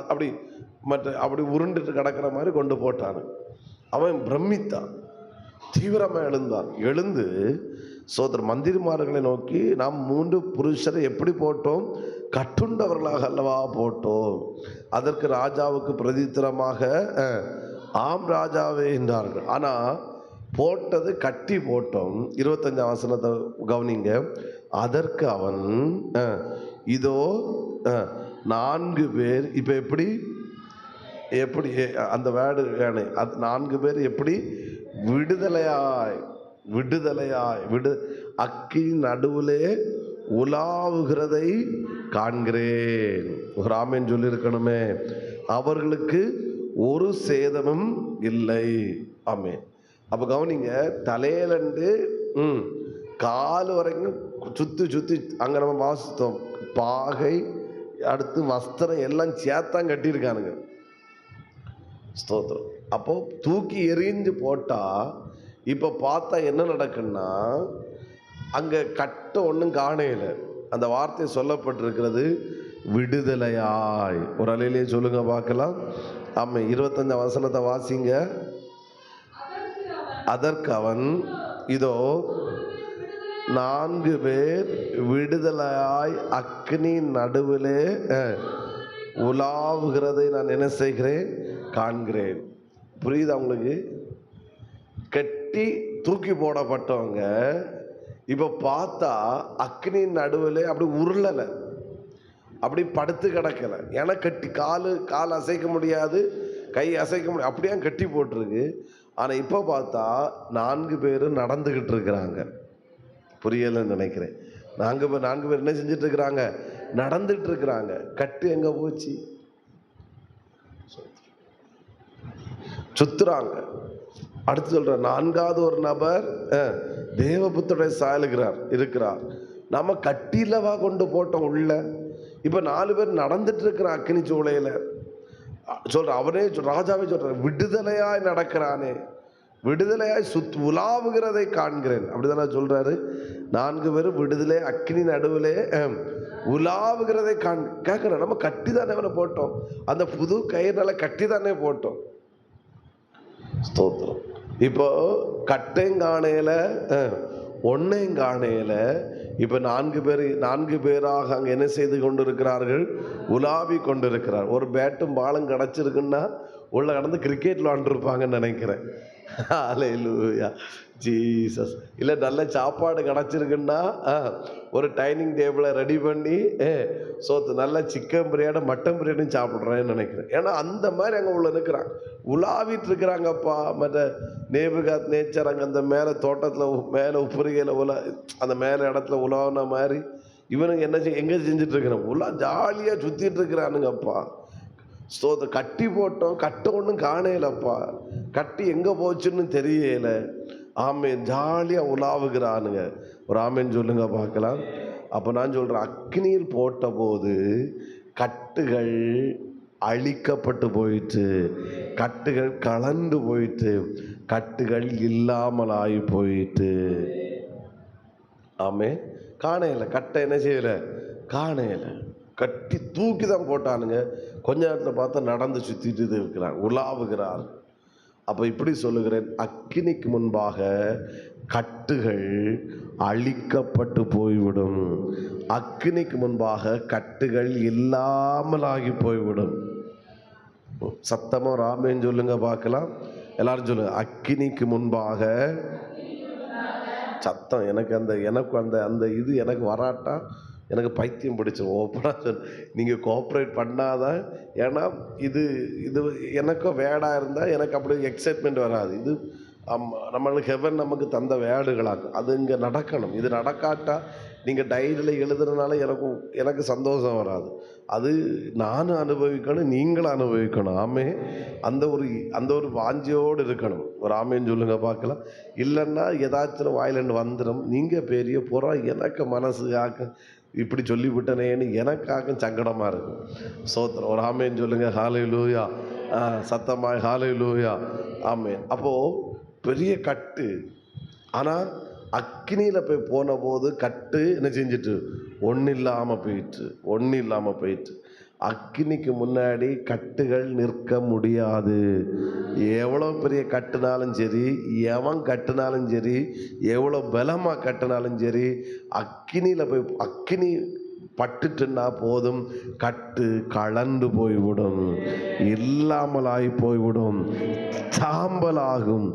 அப்படி உருண்டுட்டு கிடக்கிற மாதிரி கொண்டு போட்டானு. அவன் பிரமித்தான், தீவிரமாக எழுந்து சோதர மந்திரிமார்களை நோக்கி, நாம் 3 புருஷரை எப்படி போட்டோம்? கட்டுண்டவர்களாக அல்லவா போட்டோம். அதற்கு ராஜாவுக்கு பிரதித்திரமாக, ஆம் ராஜாவே என்றார்கள். ஆனால் போட்டது கட்டி போட்டோம். 25ஆம் வசனத்தை கவனிங்க. அதற்கு அவன், இதோ 4 பேர். இப்போ எப்படி அந்த வேர்டு வேணே, அது 4 பேர் எப்படி விடுதலையாய் அக்கி நடுவிலே உலாவுகிறதை காண்கிறேன். ஒரு ஆமேன் சொல்லியிருக்கணுமே. அவர்களுக்கு ஒரு சேதமும் இல்லை. ஆமேன். அப்போ கவனிங்க, தலையிலண்டு கால் வரைக்கும் சுற்றி அங்கே நம்ம வாசித்தோம். பாகை, அடுத்து வஸ்திரம் எல்லாம் சேர்த்தான் கட்டியிருக்கானுங்க. ஸ்தோத்திரம். அப்போ தூக்கி எறிஞ்சு போட்டால் இப்போ பார்த்தா என்ன நடக்குன்னா, அங்கே கட்ட ஒன்றும் காணையில. அந்த வார்த்தை சொல்லப்பட்டிருக்கிறது விடுதலையாய். ஒரு அலையிலே சொல்லுங்க பார்க்கலாம். ஆமாம். 25ஆம் வசனத்தை வாசிங்க. அதற்கு அவன், இதோ 4 பேர் விடுதலையாய் அக்னி நடுவிலே உலாவுகிறதை நான் என்ன செய்கிறேன்? காண்கிறேன். புரியுது அவங்களுக்கு? கட்டி தூக்கி போடப்பட்டவங்க இப்போ பார்த்தா அக்னி நடுவில் அப்படி உருளலை, அப்படி படுத்து கிடக்கலை. ஏன்னா கட்டி கால் அசைக்க முடியாது, கை அசைக்க முடியாது, அப்படியே கட்டி போட்டிருக்கு. ஆனால் இப்போ பார்த்தா 4 பேர் நடந்துக்கிட்டு இருக்கிறாங்க. புரியலைன்னு நினைக்கிறேன். 4 பேர் என்ன செஞ்சுட்டு இருக்கிறாங்க? நடந்துட்டு இருக்கிறாங்க. கட்டு எங்கே போச்சு? சுத்துறாங்க. அடுத்து சொல்ற 4வது ஒரு நபர் தேவபுத்தருடைய சாயலுகிறார் இருக்கிறார். நம்ம கட்டிலவா கொண்டு போட்டோம் உள்ள. இப்ப 4 பேர் நடந்துட்டு இருக்கிற அக்னி சூளையில சொல்ற, அவனே ராஜாவே சொல்ற, விடுதலையாய் நடக்கிறானே, விடுதலையாய் உலாவுகிறதை காண்கிறேன். அப்படிதானே சொல்றாரு. 4 பேரும் விடுதலை அக்னி நடுவிலே உலாவுகிறதை கேட்கிறேன். நம்ம கட்டி தானே அவனை போட்டோம். அந்த புது கயிறுனால கட்டி தானே போட்டோம். ஸ்தோத்திரம். இப்போ கட்டையும் காணையில, ஒன்னையும் காணையில. இப்போ 4 பேராக அங்கே என்ன செய்து கொண்டு இருக்கிறார்கள்? உலாவி கொண்டு இருக்கிறார். ஒரு பேட்டும் பாலும் கிடச்சிருக்குன்னா உள்ள கடந்து கிரிக்கெட் விளாண்டுருப்பாங்கன்னு நினைக்கிறேன். ஹல்லேலூயா, ஜீசஸ். இல்லை நல்ல சாப்பாடு கிடச்சிருக்குன்னா ஒரு டைனிங் டேபிளை ரெடி பண்ணி நல்ல சிக்கன் பிரியாணி மட்டன் பிரியாணி சாப்பிட்றேன்னு நினைக்கிறேன். ஏன்னா அந்த மாதிரி அங்கே உள்ள இருக்கிறாங்க, உலாவிட்டு இருக்கிறாங்கப்பா. மற்ற நேபுகாத் நேச்சர் அங்கே அந்த மேலே தோட்டத்தில் மேலே உப்புரிகையில் அந்த மேலே இடத்துல உலாவின மாதிரி இவனுங்க எங்கே செஞ்சுட்டு இருக்கிறாங்க? ஜாலியாக சுற்றிட்டு இருக்கிறானுங்கப்பா. கட்டி போட்டோம், கட்ட ஒன்றும் காணையிலப்பா. கட்டி எங்கே போச்சுன்னு தெரியல. ஆமேன். ஜாலியாக உலாவுகிறானுங்க. ஒரு ஆமேன் சொல்லுங்க பார்க்கலாம். அப்போ நான் சொல்கிறேன், அக்னியில் போட்ட போது கட்டுகள் அழிக்கப்பட்டு போயிட்டு, கட்டுகள் கலந்து போயிட்டு, கட்டுகள் இல்லாமல் ஆகி போயிட்டு. ஆமே. காணையில கட்டை என்ன செய்யலை? காணையில கட்டி தூக்கி தான் போட்டானுங்க. கொஞ்ச நேரத்தில் பார்த்தா நடந்து சுற்றிட்டு இருக்கிறார், உலாவுகிறார். அப்போ இப்படி சொல்லுகிறேன், அக்கினிக்கு முன்பாக கட்டுகள் அழிக்கப்பட்டு போய்விடும். அக்கினிக்கு முன்பாக கட்டுகள் இல்லாமலாகி போய்விடும். சத்தமா ராமேன்னு சொல்லுங்க பார்க்கலாம். எல்லாரும் சொல்லுங்க, அக்கினிக்கு முன்பாக. சத்தம் எனக்கு அந்த இது எனக்கு வராட்டா எனக்கு பைத்தியம் பிடிச்சிடும். ஓப்பனாக சொல், நீங்கள் கோஆப்ரேட் பண்ணாதான். ஏன்னா இது எனக்கும் வேடாக இருந்தால் எனக்கு அப்படி எக்ஸைட்மெண்ட் வராது. இது நம்மளுக்கு ஹெவன் நமக்கு தந்த வேடுகளாகும். அது இங்கே நடக்கணும். இது நடக்காட்டா நீங்கள் டைரியில் எழுதுறதுனால எனக்கு சந்தோஷம் வராது. அது நானும் அனுபவிக்கணும், நீங்களும் அனுபவிக்கணும். ஆமே. அந்த ஒரு வாஞ்சியோடு இருக்கணும். ஒரு ஆமேன்னு சொல்லுங்க பார்க்கலாம். இல்லைன்னா ஏதாச்சும் வாயிலண்டு வந்துடும். நீங்கள் பெரிய புறா எனக்கு மனசு ஆக்க இப்படி சொல்லிவிட்டனேன்னு எனக்காக சங்கடமாக இருக்கும். சோத்திரம். ஒரு ஆமேன்னு சொல்லுங்க. ஹல்லேலூயா. சத்தமாக ஹல்லேலூயா. ஆமேன். அப்போது பெரிய கட்டு. ஆனால் அக்கினியில் போய் போன போது கட்டு என்ன செஞ்சிட்டு ஒன்றும் இல்லாமல் போயிட்டு. அக்கினிக்கு முன்னாடி கட்டுகள் நிற்க முடியாது. எவ்வளோ பெரிய கட்டுனாலும் சரி, எவன் கட்டுனாலும் சரி, எவ்வளோ பலமாக கட்டுனாலும் சரி, அக்கினி பட்டுட்டுன்னா போதும், கட்டு கலந்து போய்விடும், இல்லாமலாகி போய்விடும், சாம்பலாகும்.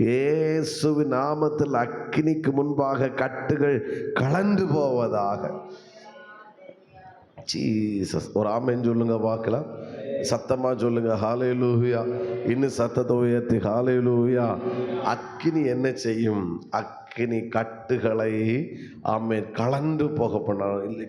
இயேசுவின் நாமத்தில் அக்கினிக்கு முன்பாக கட்டுகள் கலந்து போவதாக. ஜீசஸ். ஒரு ஆமென் சொல்லுங்க பார்க்கலாம். சத்தமாக சொல்லுங்க. ஹல்லேலூயா. இன்னும் சத்தத்தை உயர்த்தி ஹல்லேலூயா. அக்கினி என்ன செய்யும்? அக்கினி கட்டுகளை ஆமென் கலந்து போக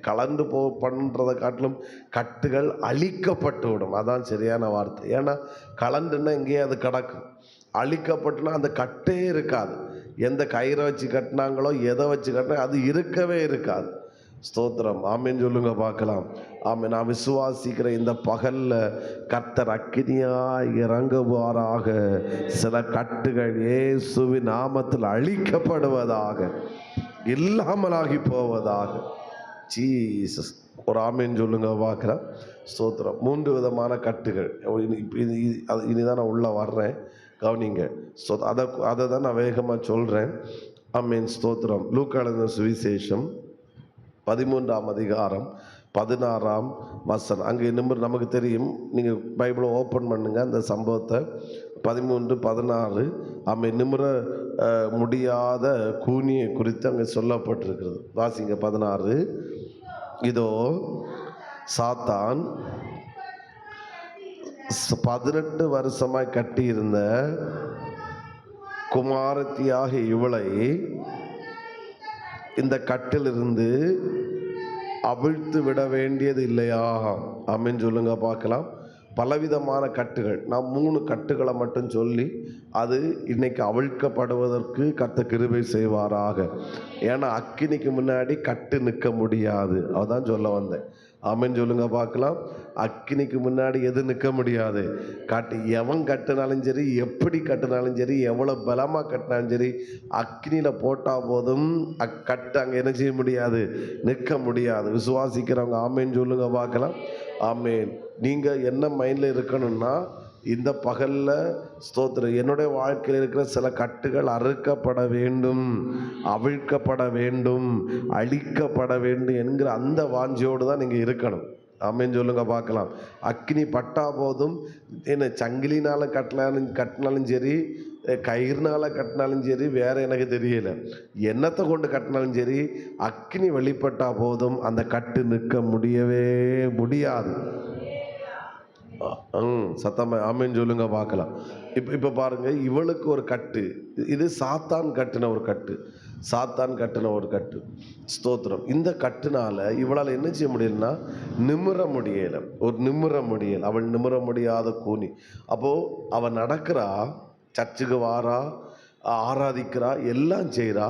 கலந்து பண்ணுறதை காட்டிலும் கட்டுகள் அழிக்கப்பட்டு விடும். அதான் சரியான வார்த்தை. ஏன்னா கலண்டுன்னா எங்கேயே அது கிடக்கும். அழிக்கப்பட்டுனா அந்த கட்டே இருக்காது. எந்த கயிறை வச்சு கட்டினாங்களோ, எதை வச்சு கட்டினா அது இருக்கவே இருக்காது. ஸ்தோத்திரம். ஆமேன் சொல்லுங்க பார்க்கலாம். ஆமேன். நான் விசுவாசிக்கிற இந்த பகல்ல கர்த்தர் அக்கினியாய் இறங்குவாராக. சில கட்டுகள் இயேசுவின் நாமத்தில் அழிக்கப்படுவதாக, இல்லாமலாகி போவதாக. ஜீசஸ். ஒரு ஆமேன் சொல்லுங்க பார்க்கலாம். ஸ்தோத்திரம். 3 விதமான கட்டுகள். இனிதான் நான் உள்ளே வர்றேன், கவனிங்க. அதை தான் நான் வேகமாக சொல்கிறேன். ஆமேன். ஸ்தோத்திரம். லூக்கா எழுதின சுவிசேஷம் 13ஆம் அதிகாரம் 16ஆம் வசனம். அங்கே நமக்கு தெரியும். நீங்கள் பைபிளை ஓப்பன் பண்ணுங்கள். அந்த சம்பவத்தை 13, 16 நிமிர முடியாத கூனியை குறித்து அங்கே சொல்லப்பட்டிருக்கிறது. வாசிங்க 16. இதோ சாத்தான் 18 வருஷமாய் கட்டியிருந்த குமாரத்தியாக இவளை இந்த கட்டிலிருந்து அவிழ்த்து விட வேண்டியது இல்லையா? ஆமென் சொல்லுங்க பார்க்கலாம். பலவிதமான கட்டுகள். நான் 3 கட்டுகளை மட்டும் சொல்லி அது இன்னைக்கு அவிழ்க்கப்படுவதற்கு கர்த்தர் கிருபை செய்வாராக. ஏன்னா அக்கினிக்கு முன்னாடி கட்டு நிற்க முடியாது. அதான் சொல்ல வந்தேன். ஆமென் சொல்லுங்க பார்க்கலாம். அக்கினிக்கு முன்னாடி எது நிற்க முடியாது? எவன் கட்டினாலும் சரி, எப்படி கட்டினாலும் சரி, எவ்வளோ பலமாக கட்டினாலும் சரி, அக்கினியில் போட்டால் போதும் கட்டு அங்கே என்ன செய்ய முடியாது, நிற்க முடியாது. விசுவாசிக்கிறவங்க ஆமேன் சொல்லுங்க பார்க்கலாம். ஆமேன். நீங்கள் என்ன மைண்டில் இருக்கணும்னா, இந்த பகலில் ஸ்தோத்திரம், என்னுடைய வாழ்க்கையில் இருக்கிற சில கட்டுகள் அறுக்கப்பட வேண்டும், அவிழ்க்கப்பட வேண்டும், அழிக்கப்பட வேண்டும் என்கிற அந்த வாஞ்சியோடு தான் நீங்கள் இருக்கணும். ஆமென் சொல்லுங்க பார்க்கலாம். அக்கினி பட்டா போதும், என்ன சங்கிலினால் கட்டினாலும் சரி, கயிறுனால கட்டினாலும் சரி, வேற எனக்கு தெரியல, என்னத்தை கொண்டு கட்டினாலும் சரி, அக்கினி வெளிப்பட்டா போதும் அந்த கட்டு நிற்க முடியவே முடியாது. சத்தமா ஆமென் சொல்லுங்க பார்க்கலாம். இப்போ பாருங்க, இவளுக்கு ஒரு கட்டு. இது சாத்தான் கட்டின ஒரு கட்டு. ஸ்தோத்திரம். இந்த கட்டுனால இவளால் என்ன செய்ய முடியலன்னா நிமிர முடியலை. அவள் நிமிர முடியாத கூனி. அப்போது அவள் நடக்கிறா, சர்ச்சுக்கு வாரா, ஆராதிக்கிறா, எல்லாம் செய்கிறா.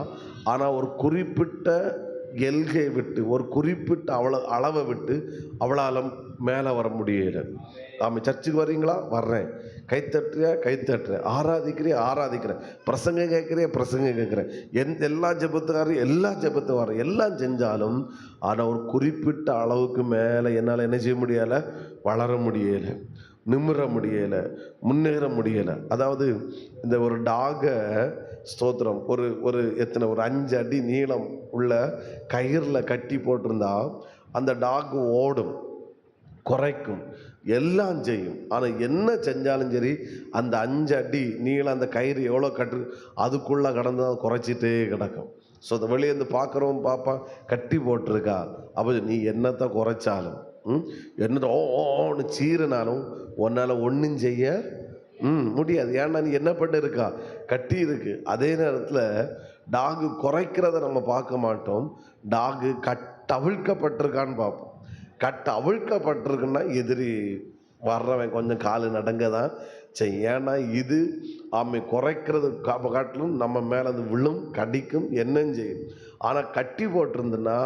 ஆனால் ஒரு குறிப்பிட்ட எல்கை விட்டு, ஒரு குறிப்பிட்ட அளவை விட்டு அவளால் மேலே வர முடியலை. ஆமாம். சர்ச்சுக்கு வர்றீங்களா? வர்றேன். கைத்தட்டுறேன். ஆராதிக்கிறேன். பிரசங்கம் கேட்குறேன். எல்லா ஜெபத்துக்காரையும் எல்லா ஜெபத்தும் வர்றேன். எல்லாம் செஞ்சாலும் ஆனால் ஒரு குறிப்பிட்ட அளவுக்கு மேலே என்னால் என்ன செய்ய முடியலை, வளர முடியலை, நிமிர முடியலை, முன்னேற முடியலை. அதாவது இந்த ஒரு டாகை ஸ்தோத்திரம் ஒரு 5 அடி நீளம் உள்ள கயிறில் கட்டி போட்டிருந்தா அந்த டாக் ஓடும், குறைக்கும், எல்லாம் செய்யும். ஆனால் என்ன செஞ்சாலும் சரி, அந்த 5 அடி நீளம் அந்த கயிறு எவ்வளோ அதுக்குள்ளே கடந்து அதை குறைச்சிட்டே கிடக்கும். ஸோ அதை வெளியேந்து பார்க்குறவன் பாப்பா கட்டி போட்டிருக்கா. அப்போ நீ என்னத்தை குறைச்சாலும், என்னத்தை ஓன்னு சீறினாலும் உன்னால் ஒன்றும் செய்ய முடியாது. ஏன்னா நீ என்ன பண்ண இருக்கா, கட்டி இருக்கு. அதே நேரத்தில் டாகு குறைக்கிறத நம்ம பார்க்க மாட்டோம். டாகு அவிழ்க்கப்பட்டிருக்கான்னு பார்ப்போம். அவிழ்க்கப்பட்டிருக்குன்னா எதிரி வர்றவன் கொஞ்சம் காலு நடங்க தான் செய்யும். ஏன்னா இது குறைக்கிறது காட்டிலும் நம்ம மேலே அது விழும், கடிக்கும், என்னன்னு செய்யும். ஆனால் கட்டி போட்டிருந்துன்னா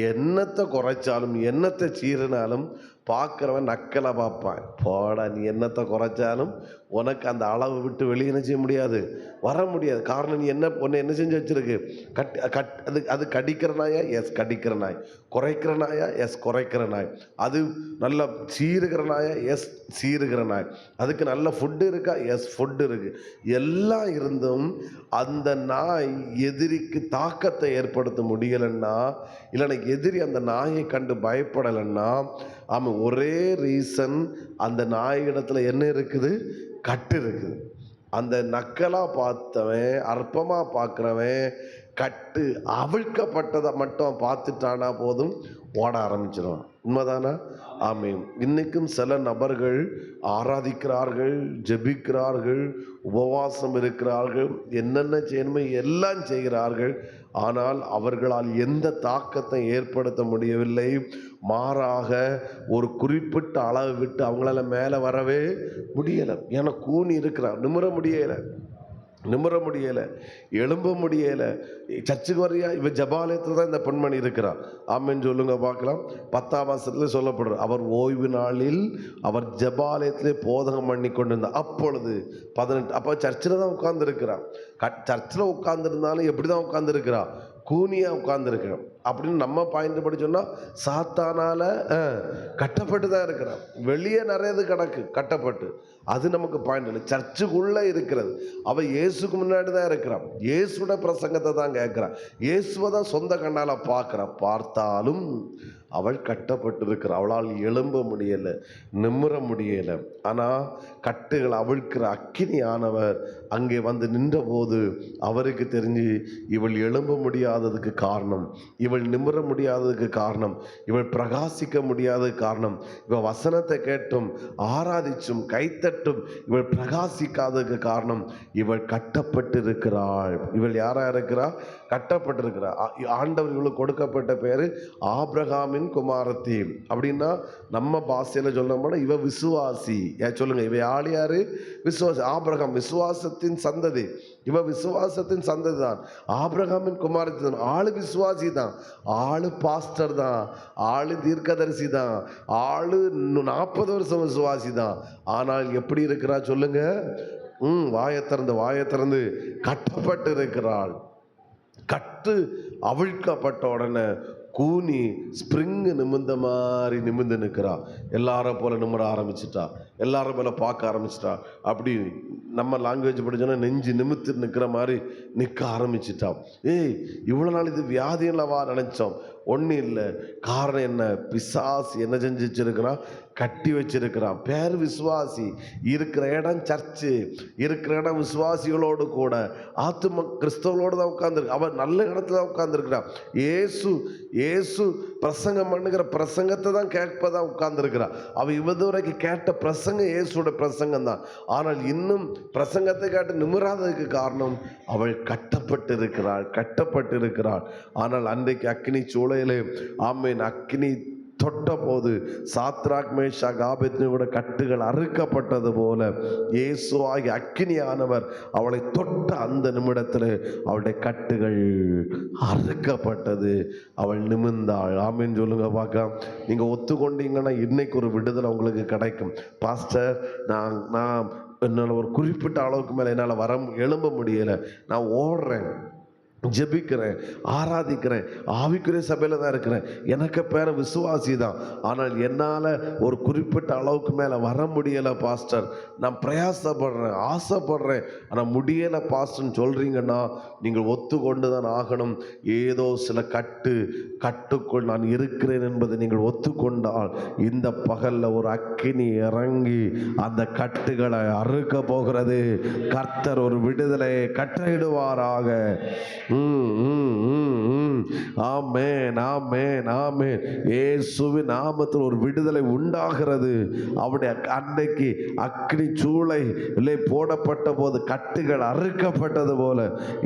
என்னத்தை குறைச்சாலும் என்னத்தை சீறினாலும் பார்க்குறவன் நக்கலை பார்ப்பான். போடா, நீ என்னத்தை குறைச்சாலும் உனக்கு அந்த அளவு விட்டு வெளியே என்ன செய்ய முடியாது, வர முடியாது. காரணம், நீ என்ன செஞ்சு வச்சிருக்கு, அது கடிக்கிற நாயா, எஸ் கடிக்கிற நாய். குறைக்கிற நாயா, எஸ் குறைக்கிற நாய். அது நல்லா சீருகிற நாயா, எஸ் சீருகிற நாய். அதுக்கு நல்ல ஃபுட்டு இருக்கா, எஸ் ஃபுட்டு இருக்கு. எல்லாம் இருந்தும் அந்த நாய் எதிரிக்கு தாக்கத்தை ஏற்படுத்த முடியலைன்னா, இல்லைன்னா எதிரி அந்த நாயை கண்டு பயப்படலைன்னா, ஒரே ரீசன், அந்த நாயிடத்துல என்ன இருக்குது, கட்டு இருக்குது. அந்த நக்கலா பார்த்தவன், அற்பமா பார்க்குறவன் கட்டு அவிழ்க்கப்பட்டதை மட்டும் பார்த்துட்டானா போதும், ஓட ஆரம்பிச்சிடும். உண்மைதானா? ஆமீன். இன்னைக்கும் சில நபர்கள் ஆராதிக்கிறார்கள், ஜெபிக்கிறார்கள், உபவாசம் இருக்கிறார்கள், என்னென்ன செய்யணுமோ எல்லாம் செய்கிறார்கள். ஆனால் அவர்களால் எந்த தாக்கத்தை ஏற்படுத்த முடியவில்லை. மாறாக ஒரு குறிப்பிட்ட அளவு விட்டு அவங்களால மேலே வரவே முடியலை. ஏன்னா கூனி இருக்கிறான், நிமிர முடியலை, எழும்ப முடியலை. சர்ச்சுக்கு வரையா, இவன் ஜபாலயத்தில் தான் இந்த பெண்மணி இருக்கிறார். ஆமென் சொல்லுங்க பார்க்கலாம். 10ஆம் வசனத்தில் சொல்லப்படுற, அவர் ஓய்வு நாளில் அவர் ஜபாலயத்திலே போதகம் பண்ணி கொண்டிருந்தார். அப்பொழுது 18. அப்போ சர்ச்சில் தான் உட்கார்ந்துருக்கிறான். சர்ச்சில் உட்கார்ந்துருந்தாலும் எப்படி தான் உட்கார்ந்துருக்கிறான், கூனியாக உட்கார்ந்துருக்கிறான். அப்படின்னு நம்ம பாயிண்ட் படி சொன்னால் சாத்தானால கட்டப்பட்டு தான் இருக்கிறான். வெளியே நிறையது கிடக்கு கட்டப்பட்டு, அது நமக்கு பாயிண்ட் இல்லை. சர்ச்சுக்குள்ளே இருக்கிறது. அவள் இயேசுக்கு முன்னாடி தான் இருக்கிறான். இயேசுட பிரசங்கத்தை தான் கேட்குறான். இயேசுவை தான் சொந்த கண்ணால் பார்க்குறான். பார்த்தாலும் அவள் கட்டப்பட்டு இருக்கிறாள். அவளால் எழும்ப முடியலை, நிமிர முடியலை. ஆனால் கட்டுகள் அவிழ்க்கிற அக்கினி ஆனவர் அங்கே வந்து நின்றபோது அவருக்கு தெரிஞ்சு, இவள் எழும்ப முடியாததுக்கு காரணம், இவள் நிமிர முடியாததுக்கு காரணம், இவள் பிரகாசிக்க முடியாததுக்கு காரணம், இவள் வசனத்தை கேட்டும் ஆராதிச்சும் கைத்தட்டும் இவள் பிரகாசிக்காததுக்கு காரணம், இவள் கட்டப்பட்டு இருக்கிறாள். இவள் யாரா இருக்கிறா, கட்டப்பட்டிருக்கிறாள். ஆண்டவர் இவளுக்கு கொடுக்கப்பட்ட பேரு ஆபிரகாமின் குமாரத்தி. அப்படின்னா நம்ம பாஷையில சொல்லணும்னா இவ விசுவாசி. சொல்லுங்க, இவ ஆள் யாரு, விசுவாசி. ஆபிரகாம் விசுவாசத்தின் சந்ததி, இவ விசுவாசத்தின் சந்ததி தான். ஆபிரகாமின் குமாரத்தி தான். ஆளு விசுவாசி தான், ஆளு பாஸ்டர் தான், ஆளு தீர்க்கதரிசி தான், ஆளு 40 வருஷம் விசுவாசி தான். ஆனால் எப்படி இருக்கிறா சொல்லுங்க, வாயை திறந்து கட்டப்பட்டு இருக்கிறாள். கட்டு அவிழ்க்கப்பட்ட உடனே கூனி ஸ்ப்ரிங்கு நிமிர்ந்த மாதிரி நிமிர்ந்து நிற்கிறா. எல்லாரும் போல நிமிர ஆரம்பிச்சிட்டா, எல்லாரும் போல பார்க்க ஆரம்பிச்சிட்டா. அப்படி நம்ம லாங்குவேஜ் படிச்சோன்னா நெஞ்சு நிமித்து நிற்கிற மாதிரி நிற்க ஆரம்பிச்சிட்டா. இவ்வளோ நாள் இது வியாதியில்லவா நினைச்சோம். ஒன்றும் இல்லை. காரணம் என்ன, பிசாசு என்ன செஞ்சு வச்சிருக்கிறான், கட்டி வச்சிருக்கிறான். பேர் விசுவாசி, இருக்கிற இடம் சர்ச்சு, இருக்கிற இடம் விசுவாசிகளோடு கூட ஆத்தும கிறிஸ்தவங்களோடு தான் உட்கார்ந்துருக்கு. அவன் நல்ல இடத்துல தான் உட்கார்ந்துருக்கிறான். ஏசு பிரசங்கம் பண்ணுகிற பிரசங்கத்தை தான் கேட்பதான் உட்கார்ந்துருக்கிறான். அவன் இதுவரைக்கும் கேட்ட பிரசங்கம் இயேசுவோட பிரசங்கம் தான். ஆனால் இன்னும் பிரசங்கத்தை கேட்டு நிமிராததுக்கு காரணம், அவள் கட்டப்பட்டு இருக்கிறாள். ஆனால் அன்றைக்கு அக்கினி சூளையிலே அக்கினி தொட்ட போது சாத்ராக் மேஷாக் ஆபேத்நேகோட கட்டுகள் அறுக்கப்பட்டது போல இயேசுவாகிய அக்கினியானவர் அவளை தொட்ட அந்த நிமிடத்தில் அவளுடைய கட்டுகள் அறுக்கப்பட்டது. அவள் நிமிர்ந்தாள். ஆமேன் சொல்லுங்க பார்க்கலாம். நீங்க ஒத்துக்கொண்டீங்கன்னா இன்னைக்கு ஒரு விடுதலை உங்களுக்கு கிடைக்கும். பாஸ்டர், நான் என்னால் ஒரு குறிப்பிட்ட அளவுக்கு மேலே என்னால் எழும்ப முடியலை, நான் ஓடுறேன், ஜெபிக்கிறேன், ஆராதிக்கிறேன், ஆவிக்குரிய சபையில் தான் இருக்கிறேன், எனக்கு பேர விசுவாசி தான், ஆனால் என்னால் ஒரு குறிப்பிட்ட அளவுக்கு மேலே வர முடியலை பாஸ்டர், நான் பிரயாசப்படுறேன், ஆசைப்படுறேன், ஆனால் முடியலை பாஸ்டர்ன்னு சொல்கிறீங்கன்னா நீங்கள் ஒத்துக்கொண்டு தான் ஆகணும். ஏதோ சில கட்டுக்குள் நான் இருக்கிறேன் என்பதை நீங்கள் ஒத்துக்கொண்டால் இந்த பகலில் ஒரு அக்கினி இறங்கி அந்த கட்டுகளை அறுக்க போகிறது. கர்த்தர் ஒரு விடுதலை கட்டளையிடுவாராக. ஆமென், ஆமென், ஆமென். இயேசுவின் நாமத்தில் ஒரு விடுதலை உண்டாகிறது. அவருடைய அன்னைக்கு அக்கினி சூளை போடப்பட்ட போது கட்டுகள் அறுக்கப்பட்டது போல